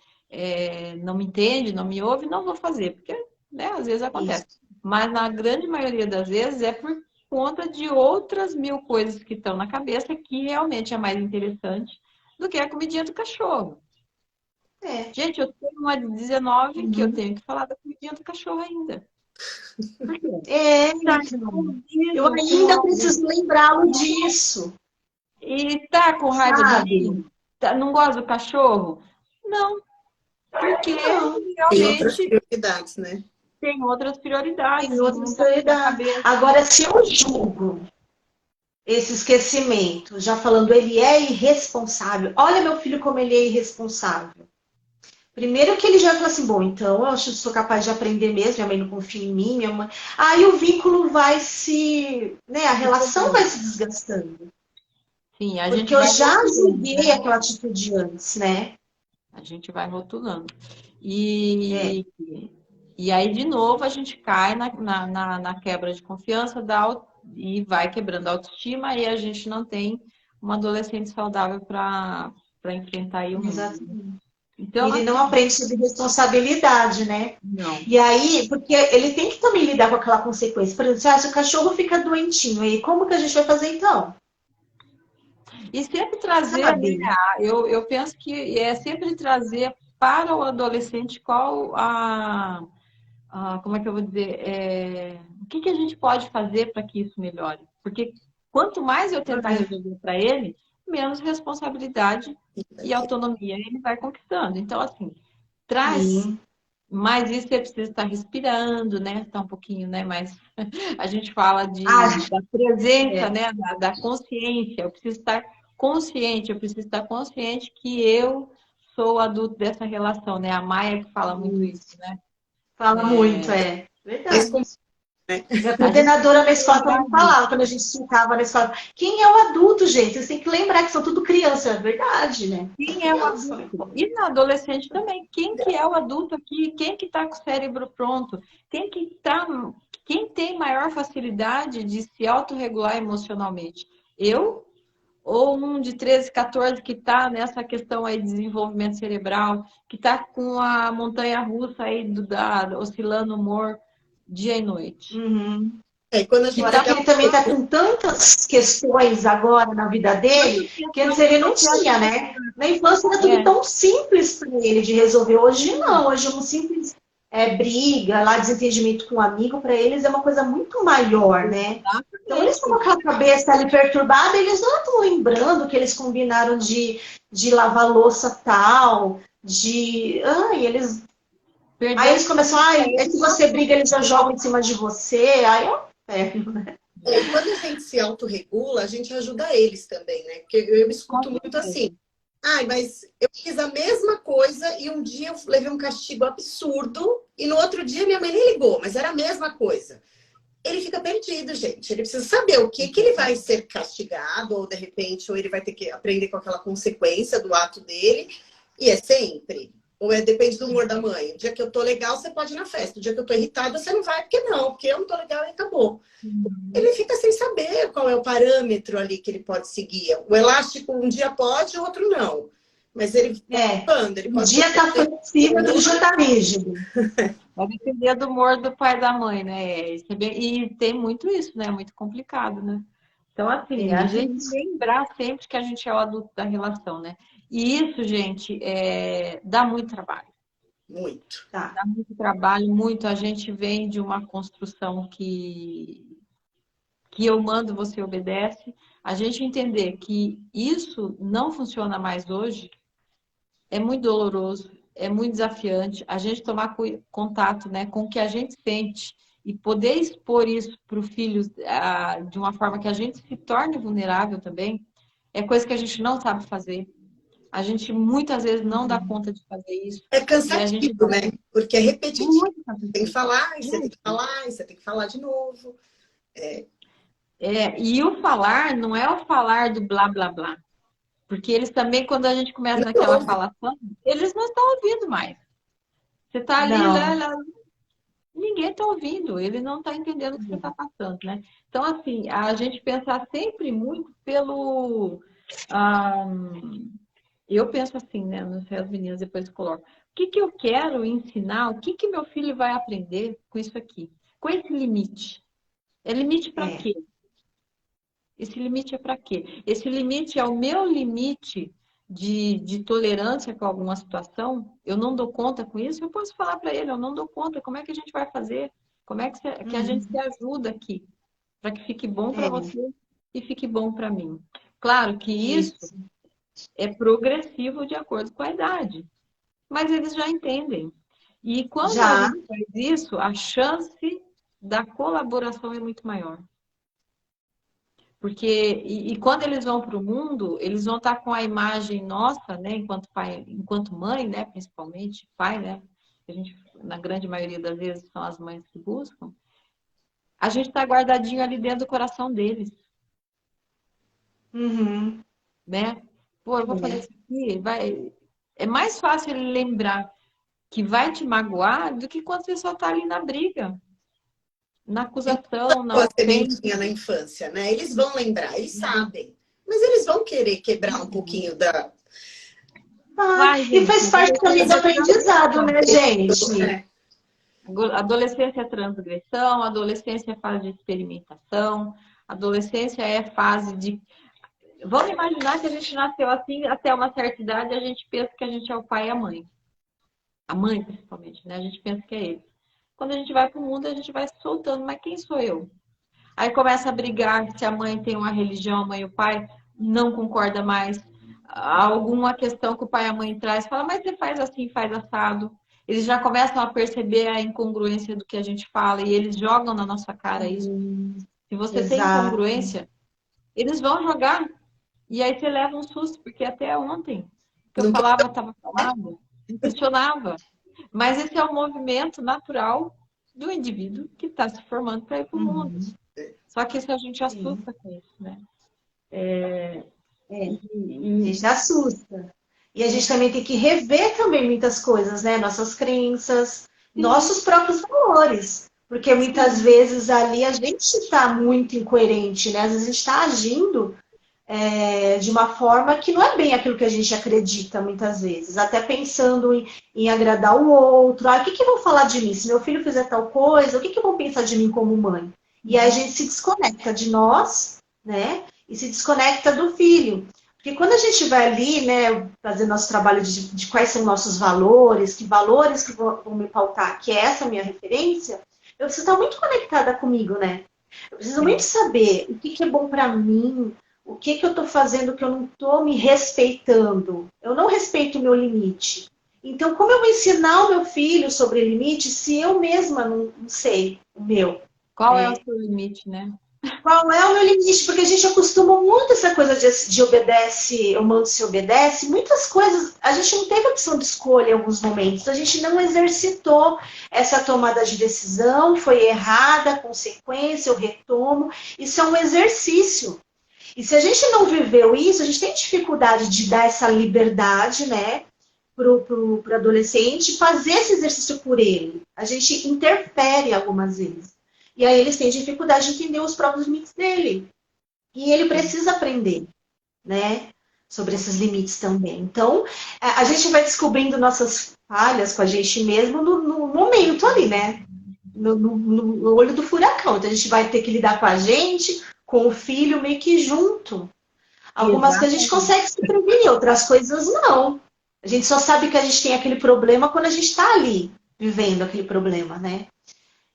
não me entende, não me ouve, não vou fazer, porque, né, às vezes acontece. Isso. Mas na grande maioria das vezes é por conta de outras 1000 coisas que estão na cabeça que realmente é mais interessante do que a comidinha do cachorro. Gente, eu tenho uma de 19 que eu tenho que falar da comidinha do cachorro ainda. Eu ainda preciso lembrá-lo disso. E tá com raiva de mim? Não gosta do cachorro? Não. Porque realmente... Tem outras prioridades, né? tem outras prioridades. Tem outras Não tá na minha prioridades. cabeça. Agora, se eu julgo esse esquecimento, já falando, ele é irresponsável. Olha meu filho como ele é irresponsável. Primeiro que ele já fala assim, bom, então eu acho que sou capaz de aprender mesmo, minha mãe não confia em mim, minha mãe. Aí o vínculo vai se, né, a relação vai se desgastando. Sim, a Porque gente eu vai já rotulando, julguei né? aquela atitude antes, né? A gente vai rotulando. É, E, e aí, de novo, a gente cai na quebra de confiança e vai quebrando a autoestima e a gente não tem uma adolescente saudável para enfrentar aí o mundo. exatamente. Então, Ele não assim, aprende sobre responsabilidade, né? não. E aí, porque ele tem que também lidar com aquela consequência. Por exemplo, se o cachorro fica doentinho, aí como que a gente vai fazer então? E sempre trazer, né? Sabe? Eu penso que é sempre trazer para o adolescente qual como é que eu vou dizer? O que que a gente pode fazer para que isso melhore? Porque quanto mais eu tentar resolver para ele, menos responsabilidade e autonomia ele vai conquistando. Então, assim, traz. Sim. Mas isso você precisa estar respirando, né? Tá um pouquinho, né? Mas a gente fala Ah, da presença, é. né? Da consciência. Eu preciso estar consciente, eu preciso estar consciente que eu sou o adulto dessa relação, né? A Maia que fala muito isso, né? Fala muito, é. Mas Verdade. como, né? Minha A gente coordenadora na escola lembrar também disso. falava, quando a gente ficava na escola, quem é o adulto, gente? Vocês têm que lembrar que são tudo criança, é verdade, né? São Quem é o criança. adulto? E na adolescente também. Quem que é o adulto aqui? Quem que está com o cérebro pronto? Quem tem maior facilidade de se autorregular emocionalmente? Eu ou um de 13, 14 que está nessa questão aí de desenvolvimento cerebral, que está com a montanha russa aí oscilando o humor dia e noite? Uhum. Quando a gente Fora que tem ele também está com tantas questões agora na vida dele, Tantas que antes questões ele não tinha, associadas. né? Na infância era tudo É, tão simples para ele de resolver. Hoje sim, não, hoje é um simples briga, lá, desentendimento com um amigo, para eles é uma coisa muito maior, né? Então eles estão com exatamente. aquela cabeça ali perturbada, eles não estão lembrando que eles combinaram de lavar louça tal, de. Aí Perdeu o eles começam, foco para é ele. que você briga, eles já jogam em cima de você, aí é um inferno, né? e quando a gente se autorregula, a gente ajuda eles também, né? Porque eu me Com escuto muito certeza. assim. Ai, mas eu fiz a mesma coisa e um dia eu levei um castigo absurdo e no outro dia minha mãe nem ligou, mas era a mesma coisa. Ele fica perdido, gente. Ele precisa saber o que que ele vai ser castigado ou de repente ou ele vai ter que aprender com aquela consequência do ato dele. E é sempre. Ou depende do humor da mãe. O dia que eu tô legal, você pode ir na festa. O dia que eu tô irritada, você não vai, porque não, porque eu não tô legal e acabou. Ele fica sem saber qual é o parâmetro ali que ele pode seguir. O elástico um dia pode, o outro não. Mas ele É. quando ele Um pode dia tá flexível, outro dia tá rígido. Vai depender do humor do pai e da mãe, né? E tem muito isso, né? Muito complicado, né? Então, assim, Bem a gente difícil. lembrar sempre que a gente é o adulto da relação, né? E isso, gente, dá muito trabalho. muito. Tá. Dá muito trabalho, muito. A gente vem de uma construção que eu mando, você obedece. A gente entender que isso não funciona mais hoje é muito doloroso, é muito desafiante. A gente tomar contato, né, com o que a gente sente e poder expor isso para o filho de uma forma que a gente se torne vulnerável também, é coisa que a gente não sabe fazer. A gente muitas vezes não dá conta de fazer isso É e a gente cansativo, vai né? Porque é repetitivo. muito Tem que cansativo. falar, e você tem Muito. que falar, e você tem que falar de novo. E o falar não é o falar do blá blá blá. Porque eles também, quando a gente começa Não naquela ouve. falação, eles não estão ouvindo mais. Você está ali, lá, Não. lá, ninguém está ouvindo, ele não está entendendo o que você está passando, né? Então, assim, a gente pensar sempre muito pelo. ah, eu penso assim, né? Não sei as meninas depois colocam. O que que eu quero ensinar? O que que meu filho vai aprender com isso aqui? Com esse limite. É limite para É. quê? Esse limite é para quê? Esse limite é o meu limite de tolerância com alguma situação. Eu não dou conta com isso. Eu posso falar para ele: eu não dou conta. Como é que a gente vai fazer? Como é que a gente se Uhum. ajuda aqui? Para que fique bom para É. você e fique bom para mim. Claro que isso Isso. é progressivo de acordo com a idade, mas eles já entendem. E quando a Já. gente faz isso, a chance da colaboração é muito maior. Porque, e quando eles vão para o mundo, eles vão estar com a imagem nossa, né, enquanto pai, enquanto mãe, né, principalmente, pai, né, a gente, na grande maioria das vezes, são as mães que buscam, a gente está guardadinho ali dentro do coração deles, Uhum. né? Pô, eu vou fazer isso aqui, vai... É mais fácil ele lembrar que vai te magoar do que quando você só está ali na briga, na acusação, na A ofensa. sementinha na infância, né? Eles vão lembrar, eles sabem. Mas eles vão querer quebrar um pouquinho da... Ah, Vai, e gente. faz parte também do aprendizado, né, gente? É. Adolescência é transgressão, adolescência é fase de experimentação, adolescência é fase de. Vamos imaginar que a gente nasceu assim até uma certa idade e a gente pensa que a gente é o pai e a mãe. A mãe, principalmente, né? A gente pensa que é ele. Quando a gente vai para o mundo, a gente vai se soltando, mas quem sou eu? Aí começa a brigar se a mãe tem uma religião, a mãe e o pai não concorda mais. Alguma questão que o pai e a mãe traz, fala, mas você faz assim, faz assado. Eles já começam a perceber a incongruência do que a gente fala e eles jogam na nossa cara isso. Se você tem Exato. incongruência, eles vão jogar. E aí você leva um susto, porque até ontem o que eu Não pode... falava estava falado, não funcionava. Mas esse é um movimento natural do indivíduo que está se formando para ir para o mundo. Uhum. Só que isso a gente Sim. assusta com isso, né? É, a E gente assusta. E a gente também tem que rever também muitas coisas, né? Nossas crenças, nossos próprios valores. Porque muitas vezes ali a gente está muito incoerente, né? Às vezes a gente está agindo de uma forma que não é bem aquilo que a gente acredita, muitas vezes. Até pensando em agradar o outro. Ah, o que vão falar de mim? Se meu filho fizer tal coisa, o que vão pensar de mim como mãe? E aí a gente se desconecta de nós, né? E se desconecta do filho. Porque quando a gente vai ali, né, fazer nosso trabalho de quais são nossos valores, que valores que vão me pautar, que é essa minha referência, eu preciso estar muito conectada comigo, né? Eu preciso muito saber o que é bom para mim, o que eu estou fazendo que eu não estou me respeitando. Eu não respeito o meu limite. Então, como eu vou ensinar o meu filho sobre limite se eu mesma não sei o meu? qual é o seu limite, né? Qual é o meu limite? Porque a gente acostuma muito essa coisa de obedece, eu mando se obedece. Muitas coisas, a gente não teve opção de escolha em alguns momentos. A gente não exercitou essa tomada de decisão, foi errada, a consequência, eu retomo. Isso é um exercício. E se a gente não viveu isso, a gente tem dificuldade de dar essa liberdade, né, pro adolescente fazer esse exercício por ele. A gente interfere algumas vezes. E aí eles têm dificuldade de entender os próprios limites dele. E ele precisa aprender, né, sobre esses limites também. Então, a gente vai descobrindo nossas falhas com a gente mesmo no momento ali, né? No olho do furacão. Então, a gente vai ter que lidar com a gente, com o filho, meio que junto. Algumas coisas a gente consegue se prevenir, outras coisas não. A gente só sabe que a gente tem aquele problema quando a gente está ali, vivendo aquele problema, né?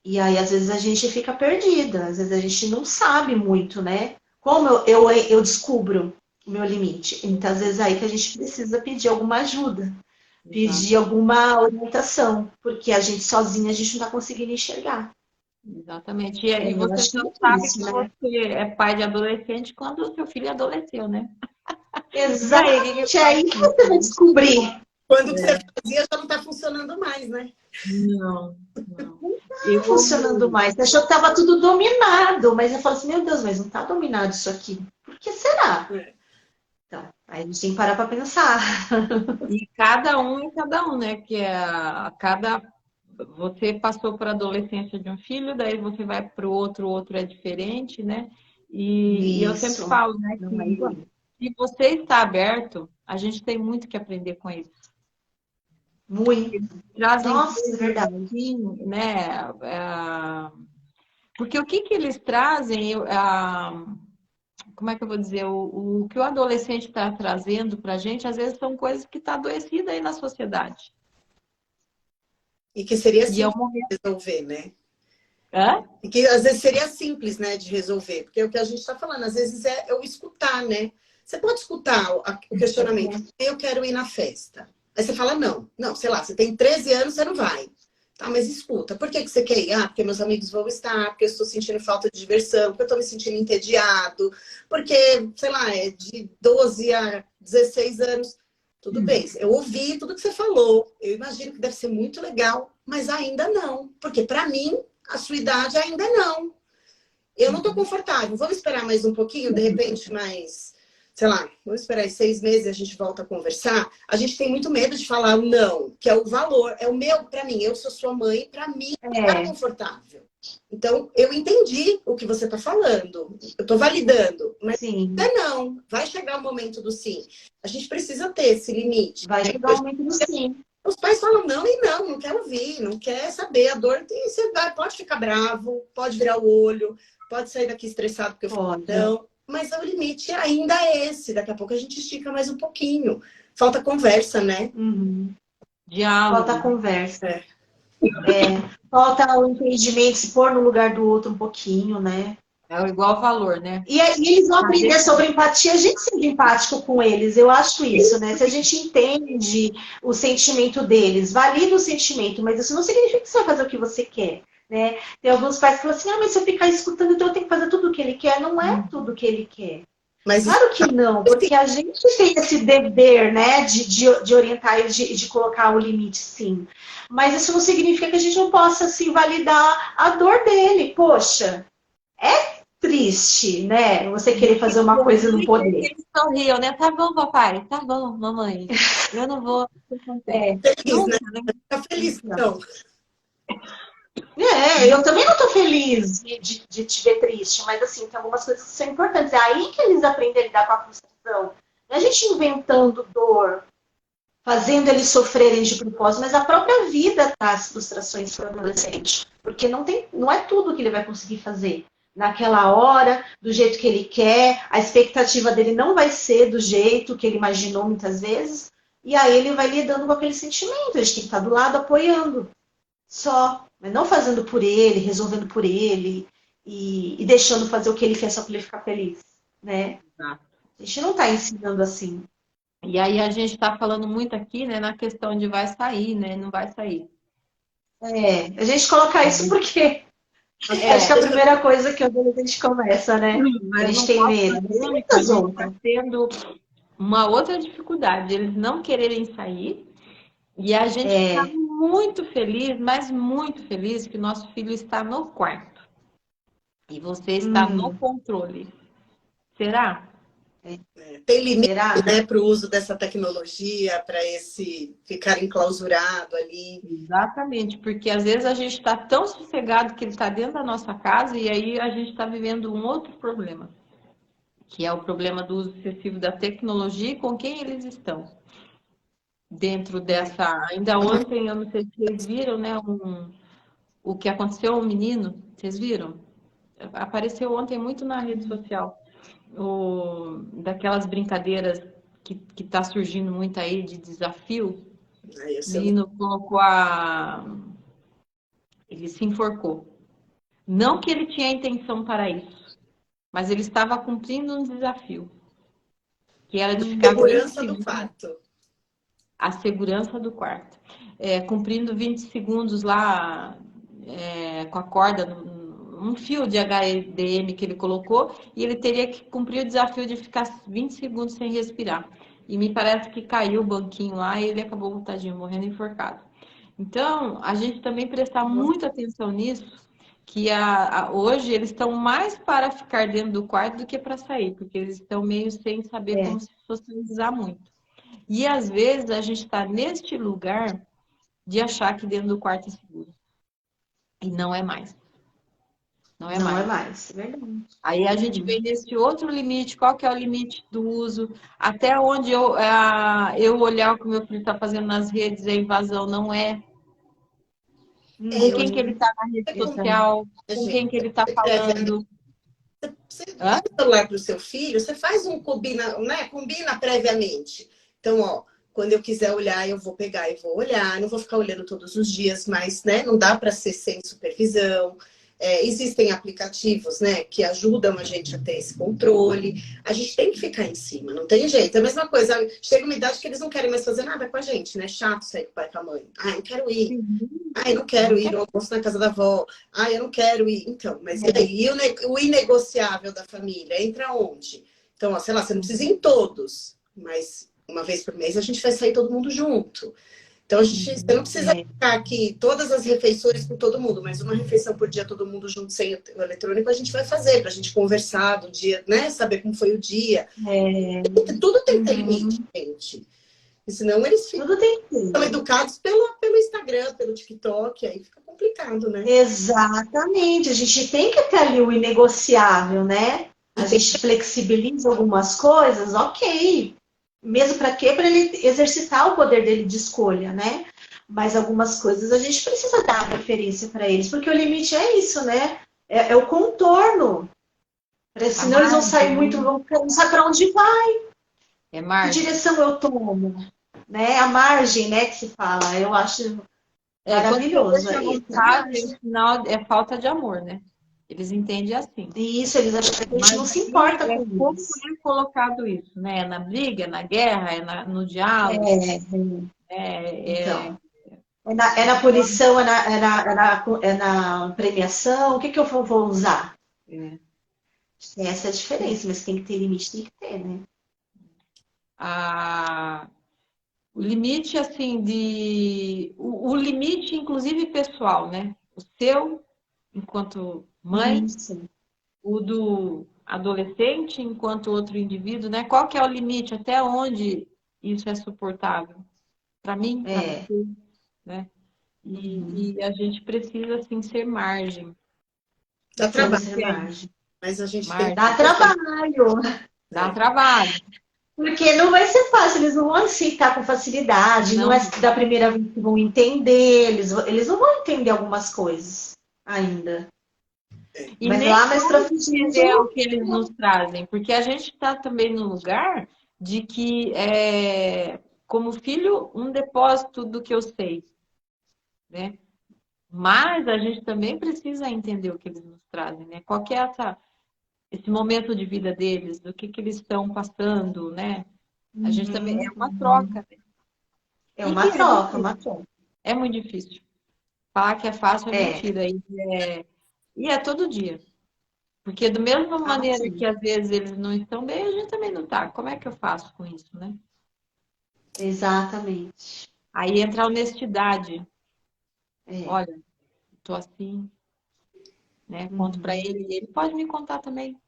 E aí, às vezes, a gente fica perdida, às vezes a gente não sabe muito, né? Como eu descubro o meu limite? Muitas vezes é aí que a gente precisa pedir alguma ajuda, pedir alguma orientação, porque a gente sozinha a gente não está conseguindo enxergar. Exatamente. E Eu você acho só que é sabe isso, que né? você é pai de adolescente quando o seu filho adoleceu, né? E aí, o que que eu Exatamente, é faço? aí que você vai descobrir. Quando que você fazia já não está funcionando mais, né? Não, não. Tá funcionando mais. Você achou que estava tudo dominado, mas eu falo assim, meu Deus, mas não está dominado isso aqui. Por que será? Então, aí a gente tem que parar para pensar. E cada um é cada um, né? Que cada você passou por a adolescência de um filho, daí você vai para o outro é diferente, né? E eu sempre Isso, falo, né, não é igual. que se você está aberto, a gente tem muito que aprender com eles. Muito. Trazem Nossa, é coisas verdade. assim, né? Porque o que que eles trazem, como é que eu vou dizer? O que o adolescente está trazendo para a gente, às vezes são coisas que estão adoecidas aí na sociedade. E que seria E é o simples momento. de resolver, né? Hã? E que às vezes seria simples, né, de resolver. Porque o que a gente está falando, às vezes é eu escutar, né? Você pode escutar o questionamento. Eu quero ir na festa. Aí você fala, não, sei lá, você tem 13 anos, você não vai. Tá, mas escuta, por que que você quer ir? Ah, porque meus amigos vão estar, porque eu estou sentindo falta de diversão, porque eu estou me sentindo entediado, porque, sei lá, é de 12 a 16 anos. Tudo bem, eu ouvi tudo que você falou, eu imagino que deve ser muito legal, mas ainda não, porque para mim, a sua idade ainda não. Eu não estou confortável, vamos esperar mais um pouquinho, de repente, mais, sei lá, vamos esperar aí 6 meses e a gente volta a conversar. A gente tem muito medo de falar não, que é o valor, é o meu, para mim, eu sou sua mãe, para mim está confortável. Então, eu entendi o que você está falando, eu estou validando, mas Sim. não, vai chegar o momento do sim. A gente precisa ter esse limite. Vai chegar o momento do sim. Os pais falam não e não, não quer ouvir, não quer saber. A dor tem, você vai, pode ficar bravo, pode virar o olho, pode sair daqui estressado porque eu falo não. Mas o limite ainda é esse. Daqui a pouco a gente estica mais um pouquinho. Falta conversa, né? Diálogo. Falta conversa. Falta o entendimento, se pôr no lugar do outro um pouquinho, né? É o igual valor, né? E eles vão aprender sobre empatia, a gente sendo empático com eles, eu acho isso, né? Se a gente entende o sentimento deles, valida o sentimento, mas isso não significa que você vai fazer o que você quer, né? Tem alguns pais que falam assim, mas se eu ficar escutando, então eu tenho que fazer tudo o que ele quer. Não é tudo o que ele quer. Mas claro que não, porque a gente tem esse dever, né, de orientar e de colocar o limite, sim. Mas isso não significa que a gente não possa, assim, validar a dor dele. Poxa, é triste, né? Você querer fazer uma coisa e não poder. Eles sorriam, né? Tá bom, papai. Tá bom, mamãe. Eu não vou. feliz, né? Fica feliz, não. Eu também não tô feliz de te ver triste, mas assim, tem algumas coisas que são importantes. É aí que eles aprendem a lidar com a frustração. Não é a gente inventando dor, fazendo eles sofrerem de propósito, mas a própria vida traz frustrações para o adolescente. Porque não é tudo que ele vai conseguir fazer naquela hora, do jeito que ele quer, a expectativa dele não vai ser do jeito que ele imaginou muitas vezes, e aí ele vai lidando com aquele sentimento, a gente tem que estar do lado apoiando, só, mas não fazendo por ele, resolvendo por ele, e deixando fazer o que ele quer só para ele ficar feliz, né? Exato. A gente não está ensinando assim. E aí a gente está falando muito aqui, né, na questão de vai sair, né? Não vai sair. A gente coloca isso porque acho que é a primeira coisa que o adolescente começa, né? A gente tem medo. Tem muitas outras. Está tendo uma outra dificuldade, eles não quererem sair. E a gente está muito feliz, mas muito feliz que o nosso filho está no quarto. E você está no controle. Será? Tem limite, né, para o uso dessa tecnologia, para esse ficar enclausurado ali. Exatamente, porque às vezes a gente está tão sossegado que ele está dentro da nossa casa e aí a gente está vivendo um outro problema, que é o problema do uso excessivo da tecnologia e com quem eles estão. Dentro dessa... Ainda ontem, eu não sei se vocês viram, né, o que aconteceu ao menino, vocês viram? Apareceu ontem muito na rede social. Daquelas brincadeiras que está surgindo muito aí de desafio, o menino colocou ele se enforcou. Não que ele tinha intenção para isso, mas ele estava cumprindo um desafio, que era de ficar... Segurança do quarto. A segurança do quarto. Cumprindo 20 segundos lá com a corda um fio de HDMI que ele colocou, e ele teria que cumprir o desafio de ficar 20 segundos sem respirar. E me parece que caiu o banquinho lá e ele acabou, tadinho, morrendo enforcado. Então, a gente também prestar muita atenção nisso, que hoje eles estão mais para ficar dentro do quarto do que para sair, porque eles estão meio sem saber como se socializar muito. E às vezes a gente está neste lugar de achar que dentro do quarto é seguro. E não é mais. Não é mais. Verdade. Aí a gente vem nesse outro limite. Qual que é o limite do uso? Até onde eu olhar o que o meu filho está fazendo nas redes, a invasão não é. Com quem que ele está na rede social? Com quem que ele está falando? Você dá o celular para o seu filho, você faz combina previamente. Então, ó, quando eu quiser olhar, eu vou pegar e vou olhar. Não vou ficar olhando todos os dias, mas, né, não dá para ser sem supervisão. Existem aplicativos, né, que ajudam a gente a ter esse controle. A gente tem que ficar em cima, não tem jeito. É a mesma coisa, chega uma idade que eles não querem mais fazer nada com a gente, né? Chato sair com o pai e com a mãe. Ai, não quero ir. Ai, não quero ir no almoço na casa da avó. Ai, eu não quero ir. Então, mas e aí? E o inegociável da família? Entra onde? Então, ó, sei lá, você não precisa ir em todos, mas uma vez por mês a gente vai sair todo mundo junto. Então, você não precisa ficar aqui todas as refeições com todo mundo, mas uma refeição por dia, todo mundo junto, sem o eletrônico, a gente vai fazer, para a gente conversar do dia, né? Saber como foi o dia. Tudo tem que ter limite, gente. E senão eles são educados pelo Instagram, pelo TikTok, aí fica complicado, né? Exatamente. A gente tem que ter ali o inegociável, né? A gente flexibiliza algumas coisas, ok. Mesmo para quê? Para ele exercitar o poder dele de escolha, né? Mas algumas coisas a gente precisa dar preferência para eles, porque o limite é isso, né? É o contorno. Senão eles vão sair muito, não saber para onde vai. Que direção eu tomo? Né? A margem, né, que se fala. Eu acho maravilhoso. Vontade, o sinal é falta de amor, né? Eles entendem assim. Isso, eles acham que a gente não se importa com como isso. é colocado isso, né? É na briga, é na guerra, no diálogo. Então, é na punição, é na premiação. O que eu vou usar? Essa é a diferença, mas tem que ter limite, tem que ter, né? O limite, assim, o limite, inclusive, pessoal, né? O seu, enquanto mãe, Isso. o do adolescente, enquanto outro indivíduo, né? Qual que é o limite? Até onde isso é suportável? Para mim, para você, né? E a gente precisa, assim, ser margem. Dá trabalho, mas a gente tem que... Dá trabalho. Dá trabalho. Porque não vai ser fácil, eles não vão aceitar com facilidade, não é da primeira vez que vão entender, eles não vão entender algumas coisas ainda. E mas nem lá mais pra frente é o que eles nos trazem, porque a gente está também no lugar de que, como filho, um depósito do que eu sei, né? Mas a gente também precisa entender o que eles nos trazem, né? Qual que é esse momento de vida deles, do que eles estão passando, né? A gente também é uma troca. Né? É uma troca. É muito difícil. Falar que é fácil é mentira. E é todo dia. Porque da mesma maneira que às vezes eles não estão bem, a gente também não está. Como é que eu faço com isso, né? Exatamente. Aí entra a honestidade. Olha, estou assim, né? Conto para ele e ele pode me contar também.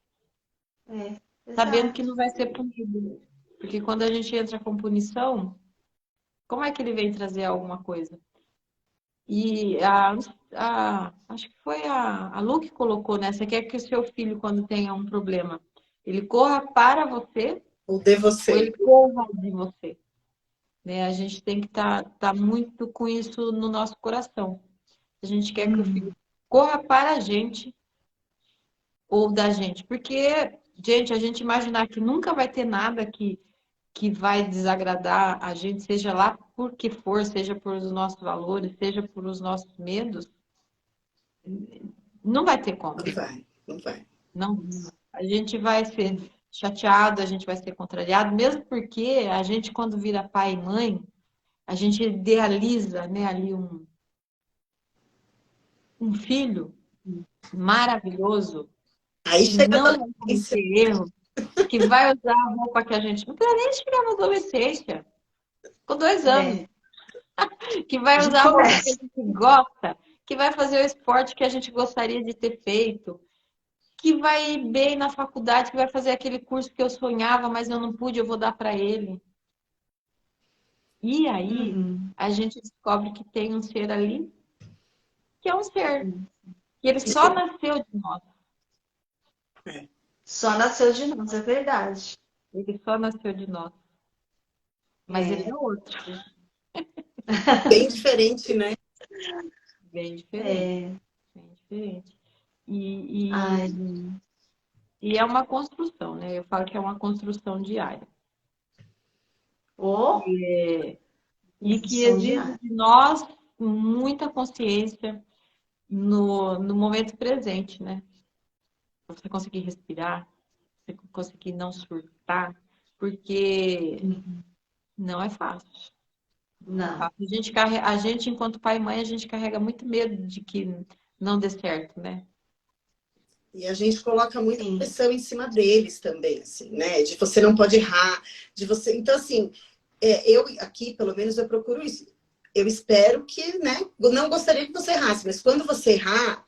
Sabendo que não vai ser punido. Porque quando a gente entra com punição, como é que ele vem trazer alguma coisa? E acho que foi a Lu que colocou, né? Você quer que o seu filho, quando tenha um problema, ele corra para você ou de você, ou ele corra de você? Né? A gente tem que tá muito com isso no nosso coração. A gente quer que o filho corra para a gente ou da gente. Porque, gente, a gente imaginar que nunca vai ter nada que vai desagradar a gente, seja lá por que for, seja por os nossos valores, seja por os nossos medos, não vai ter como. Não vai. Não. A gente vai ser chateado, a gente vai ser contrariado, mesmo porque a gente, quando vira pai e mãe, a gente idealiza, né, ali um filho maravilhoso, Aí que não vai cometer erro, que vai usar a roupa que a gente não precisa nem chegar na adolescência, com 2 anos, que vai usar a roupa que a gente gosta, que vai fazer o esporte que a gente gostaria de ter feito, que vai ir bem na faculdade, que vai fazer aquele curso que eu sonhava, mas eu não pude, eu vou dar para ele. E aí, a gente descobre que tem um ser ali, que é um ser, que ele só nasceu de nós. Só nasceu de nós, é verdade. Ele só nasceu de nós. Mas ele é outro. Bem diferente, né? Bem diferente. Bem diferente. E é uma construção, né? Eu falo que é uma construção diária. E que exige de nós muita consciência, no momento presente, né? Você conseguir respirar, você conseguir não surtar, porque não é fácil. Não. A gente, enquanto pai e mãe, a gente carrega muito medo de que não dê certo, né? E a gente coloca muita Sim. pressão em cima deles também, assim, né? De você não pode errar, de você. Então, assim, eu aqui, pelo menos, eu procuro isso. Eu espero que, né? Eu não gostaria que você errasse, mas quando você errar,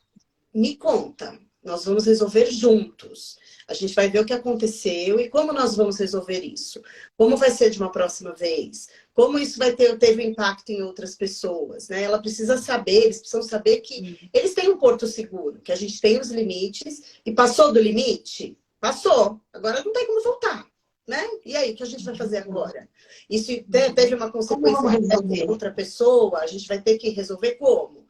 me conta. Nós vamos resolver juntos. A gente vai ver o que aconteceu e como nós vamos resolver isso. Como vai ser de uma próxima vez? Como isso teve impacto em outras pessoas, né? Ela precisa saber, eles precisam saber que eles têm um porto seguro, que a gente tem os limites e passou do limite? Passou. Agora não tem como voltar, né? E aí, o que a gente vai fazer agora? Isso teve uma Como vamos consequência resolver? com outra pessoa, a gente vai ter que resolver como?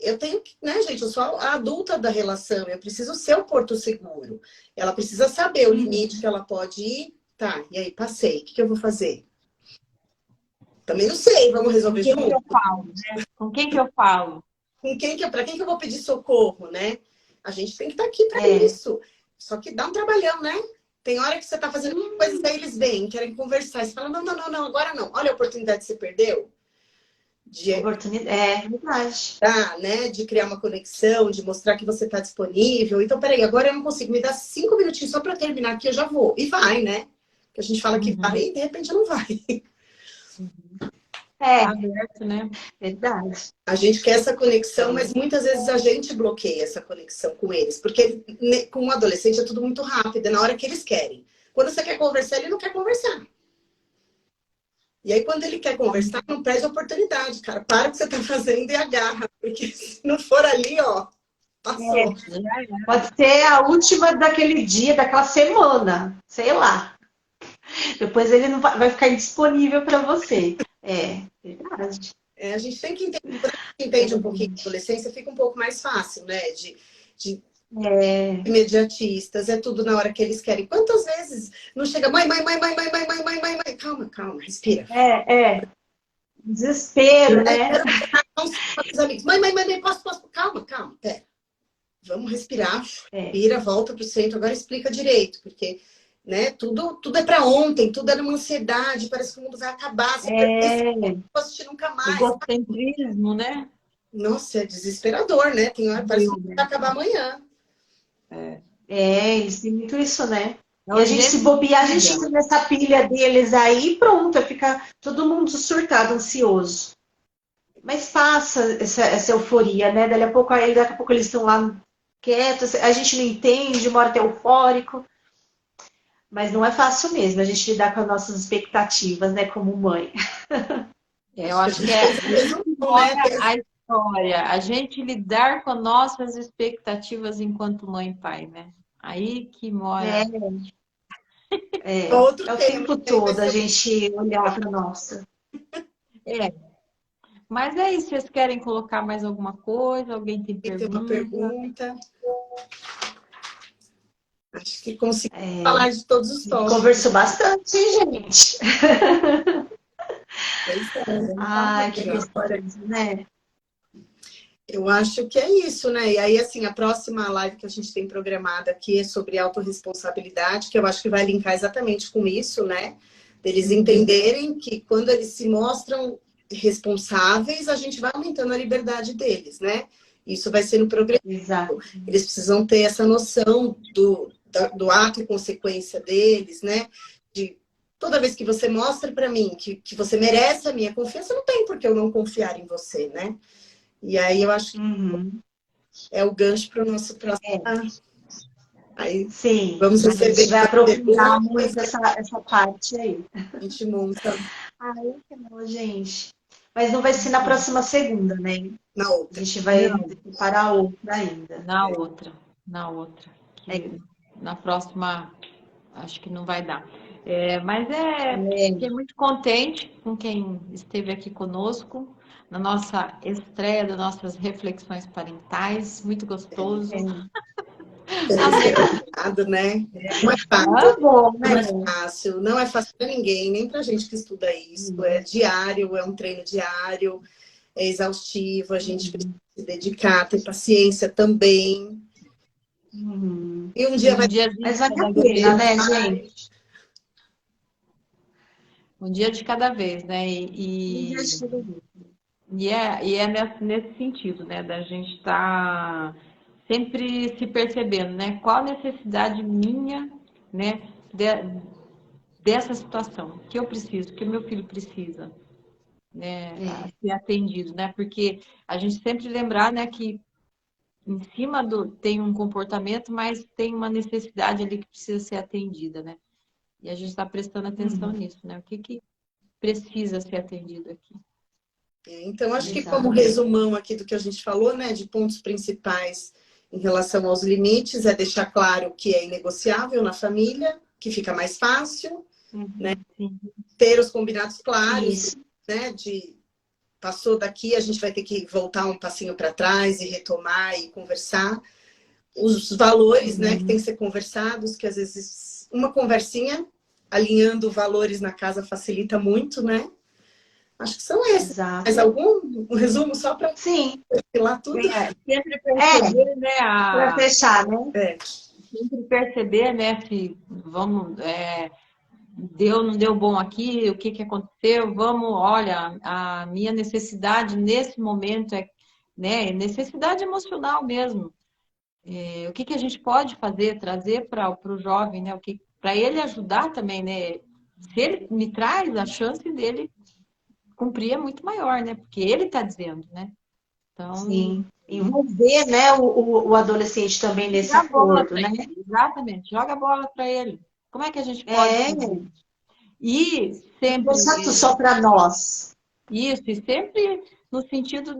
Eu tenho que, né, gente, eu sou a adulta da relação, eu preciso ser o porto seguro. Ela precisa saber o limite que ela pode ir. Tá, e aí, passei. O que eu vou fazer? Também não sei, vamos resolver Com quem que junto? eu falo, né? Com quem que eu falo? Para quem que eu vou pedir socorro, né? A gente tem que estar aqui para isso. Só que dá um trabalhão, né? Tem hora que você está fazendo coisas, aí eles vêm, querem conversar. Você fala, não, agora não. Olha a oportunidade que você perdeu. Oportunidade. É verdade. Né, de criar uma conexão, de mostrar que você está disponível. Então, peraí, agora eu não consigo. Me dar 5 minutinhos só para terminar aqui, eu já vou. E vai, né? Que a gente fala que vai e de repente não vai. Aberto, né? Verdade. A gente quer essa conexão, mas muitas vezes a gente bloqueia essa conexão com eles. Porque com um adolescente é tudo muito rápido, é na hora que eles querem. Quando você quer conversar, ele não quer conversar. E aí, quando ele quer conversar, não perde a oportunidade, cara. Para o que você está fazendo e agarra. Porque se não for ali, ó, passou. Pode ser a última daquele dia, daquela semana, sei lá. Depois ele não vai ficar indisponível para você. É verdade. A gente tem que entender, quando a gente entende um pouquinho de adolescência, fica um pouco mais fácil, né? De imediatistas, é tudo na hora que eles querem. Quantas vezes não chega, mãe, calma, respira. Desespero, né? Mãe, posso, calma, pera. Vamos respirar, respira, volta pro centro, agora explica direito, porque, né, tudo é para ontem, tudo é numa ansiedade, parece que o mundo vai acabar, você não pode assistir nunca mais. Egocentrismo, né? Nossa, é desesperador, né? Tem hora, parece que vai acabar amanhã. Eles têm muito isso, né? E a gente se bobear, a gente entra nessa pilha deles aí e pronto, fica todo mundo surtado, ansioso. Mas passa essa euforia, né? Daqui a pouco eles estão lá quietos, a gente não entende, uma hora tá eufórico. Mas não é fácil mesmo a gente lidar com as nossas expectativas, né, como mãe. Eu acho que a história, a gente lidar com nossas expectativas enquanto mãe e pai, né? Aí que mora. O tempo todo a gente olhar para nossa. Mas é isso, vocês querem colocar mais alguma coisa? Alguém tem pergunta? Tem uma pergunta. Acho que consegui falar de todos os tópicos. Conversou bastante, hein, gente? Ai, que gostoso, né? Eu acho que é isso, né? E aí, assim, a próxima live que a gente tem programada aqui é sobre autorresponsabilidade, que eu acho que vai linkar exatamente com isso, né? Eles entenderem que quando eles se mostram responsáveis, a gente vai aumentando a liberdade deles, né? Isso vai sendo progressivo. Exato. Eles precisam ter essa noção do ato e consequência deles, né? De toda vez que você mostra para mim que você merece a minha confiança, não tem por que eu não confiar em você, né? E aí eu acho que é o gancho para o nosso próximo. Aí, sim, vamos receber. A gente vai aprofundar muito essa parte aí. A gente monta. Ai, que bom, gente. Mas não vai ser na próxima segunda, né? Na outra. A gente vai preparar outra ainda. Na outra. Na próxima, acho que não vai dar. Mas fiquei muito contente com quem esteve aqui conosco na nossa estreia das nossas reflexões parentais. Muito gostoso. Né? Não é fácil. Muito bom, né? Não é fácil. Não é fácil para ninguém, nem para gente que estuda isso. É diário, é um treino diário. é exaustivo, a gente precisa se dedicar, ter paciência também. E um dia vai... Mas vale a pena, né, gente? Um dia de cada vez, né? E é nesse sentido, né? Da gente estar sempre se percebendo, né? Qual a necessidade minha, né? Dessa situação, que eu preciso, que o meu filho precisa, né? Ser atendido, né? Porque a gente sempre lembrar, né? Que em cima tem um comportamento, mas tem uma necessidade ali que precisa ser atendida, né? E a gente está prestando atenção nisso, né? O que precisa ser atendido aqui? Então, acho que como resumão aqui do que a gente falou, né, de pontos principais em relação aos limites, é deixar claro que é inegociável na família, que fica mais fácil, né? Sim. Ter os combinados claros, né, de passou daqui, a gente vai ter que voltar um passinho para trás e retomar e conversar. Os valores, né, que tem que ser conversados, que às vezes uma conversinha alinhando valores na casa facilita muito, né? Acho que são esses. Exato. Mas um resumo só para filar tudo? Sempre perceber, né? Para fechar, né? Sempre perceber, né? Se vamos, deu, não deu bom aqui, o que aconteceu? Vamos, olha, a minha necessidade nesse momento né? Necessidade emocional mesmo. O que a gente pode fazer, trazer para o jovem, né? Para ele ajudar também, né? Se ele me traz, a chance dele cumprir é muito maior, né? Porque ele está dizendo, né? Então, sim. Envolver, né, o adolescente também nesse acordo, né? Exatamente. Joga a bola para ele. Como é que a gente pode fazer? E sempre... Não só para nós. Isso, e sempre no sentido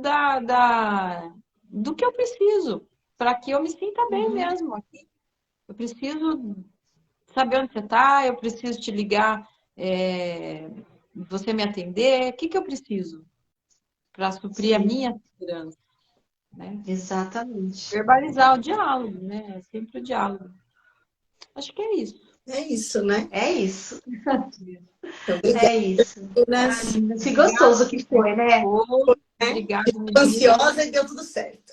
do que eu preciso, para que eu me sinta bem mesmo aqui. Eu preciso saber onde você está, eu preciso te ligar, você me atender. O que eu preciso para suprir a minha segurança? Né? Exatamente. Verbalizar o diálogo, né? É sempre o diálogo. Acho que é isso. É isso, né? É isso. Então, obrigada. É isso. Que gostoso que foi, né? Obrigada. Ansiosa e deu tudo certo.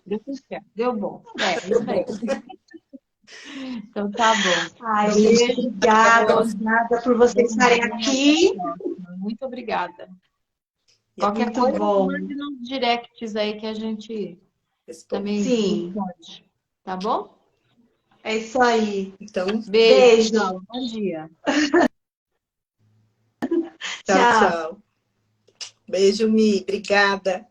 Deu tudo certo. Deu bom. Isso aí. Então tá bom. Ai, gente, obrigada por vocês estarem aqui. Muito obrigada. Qualquer coisa, mande nos directs aí que a gente também responde. Tá bom? É isso aí. Então, beijo. Bom dia. Tchau. Beijo, Mi. Obrigada.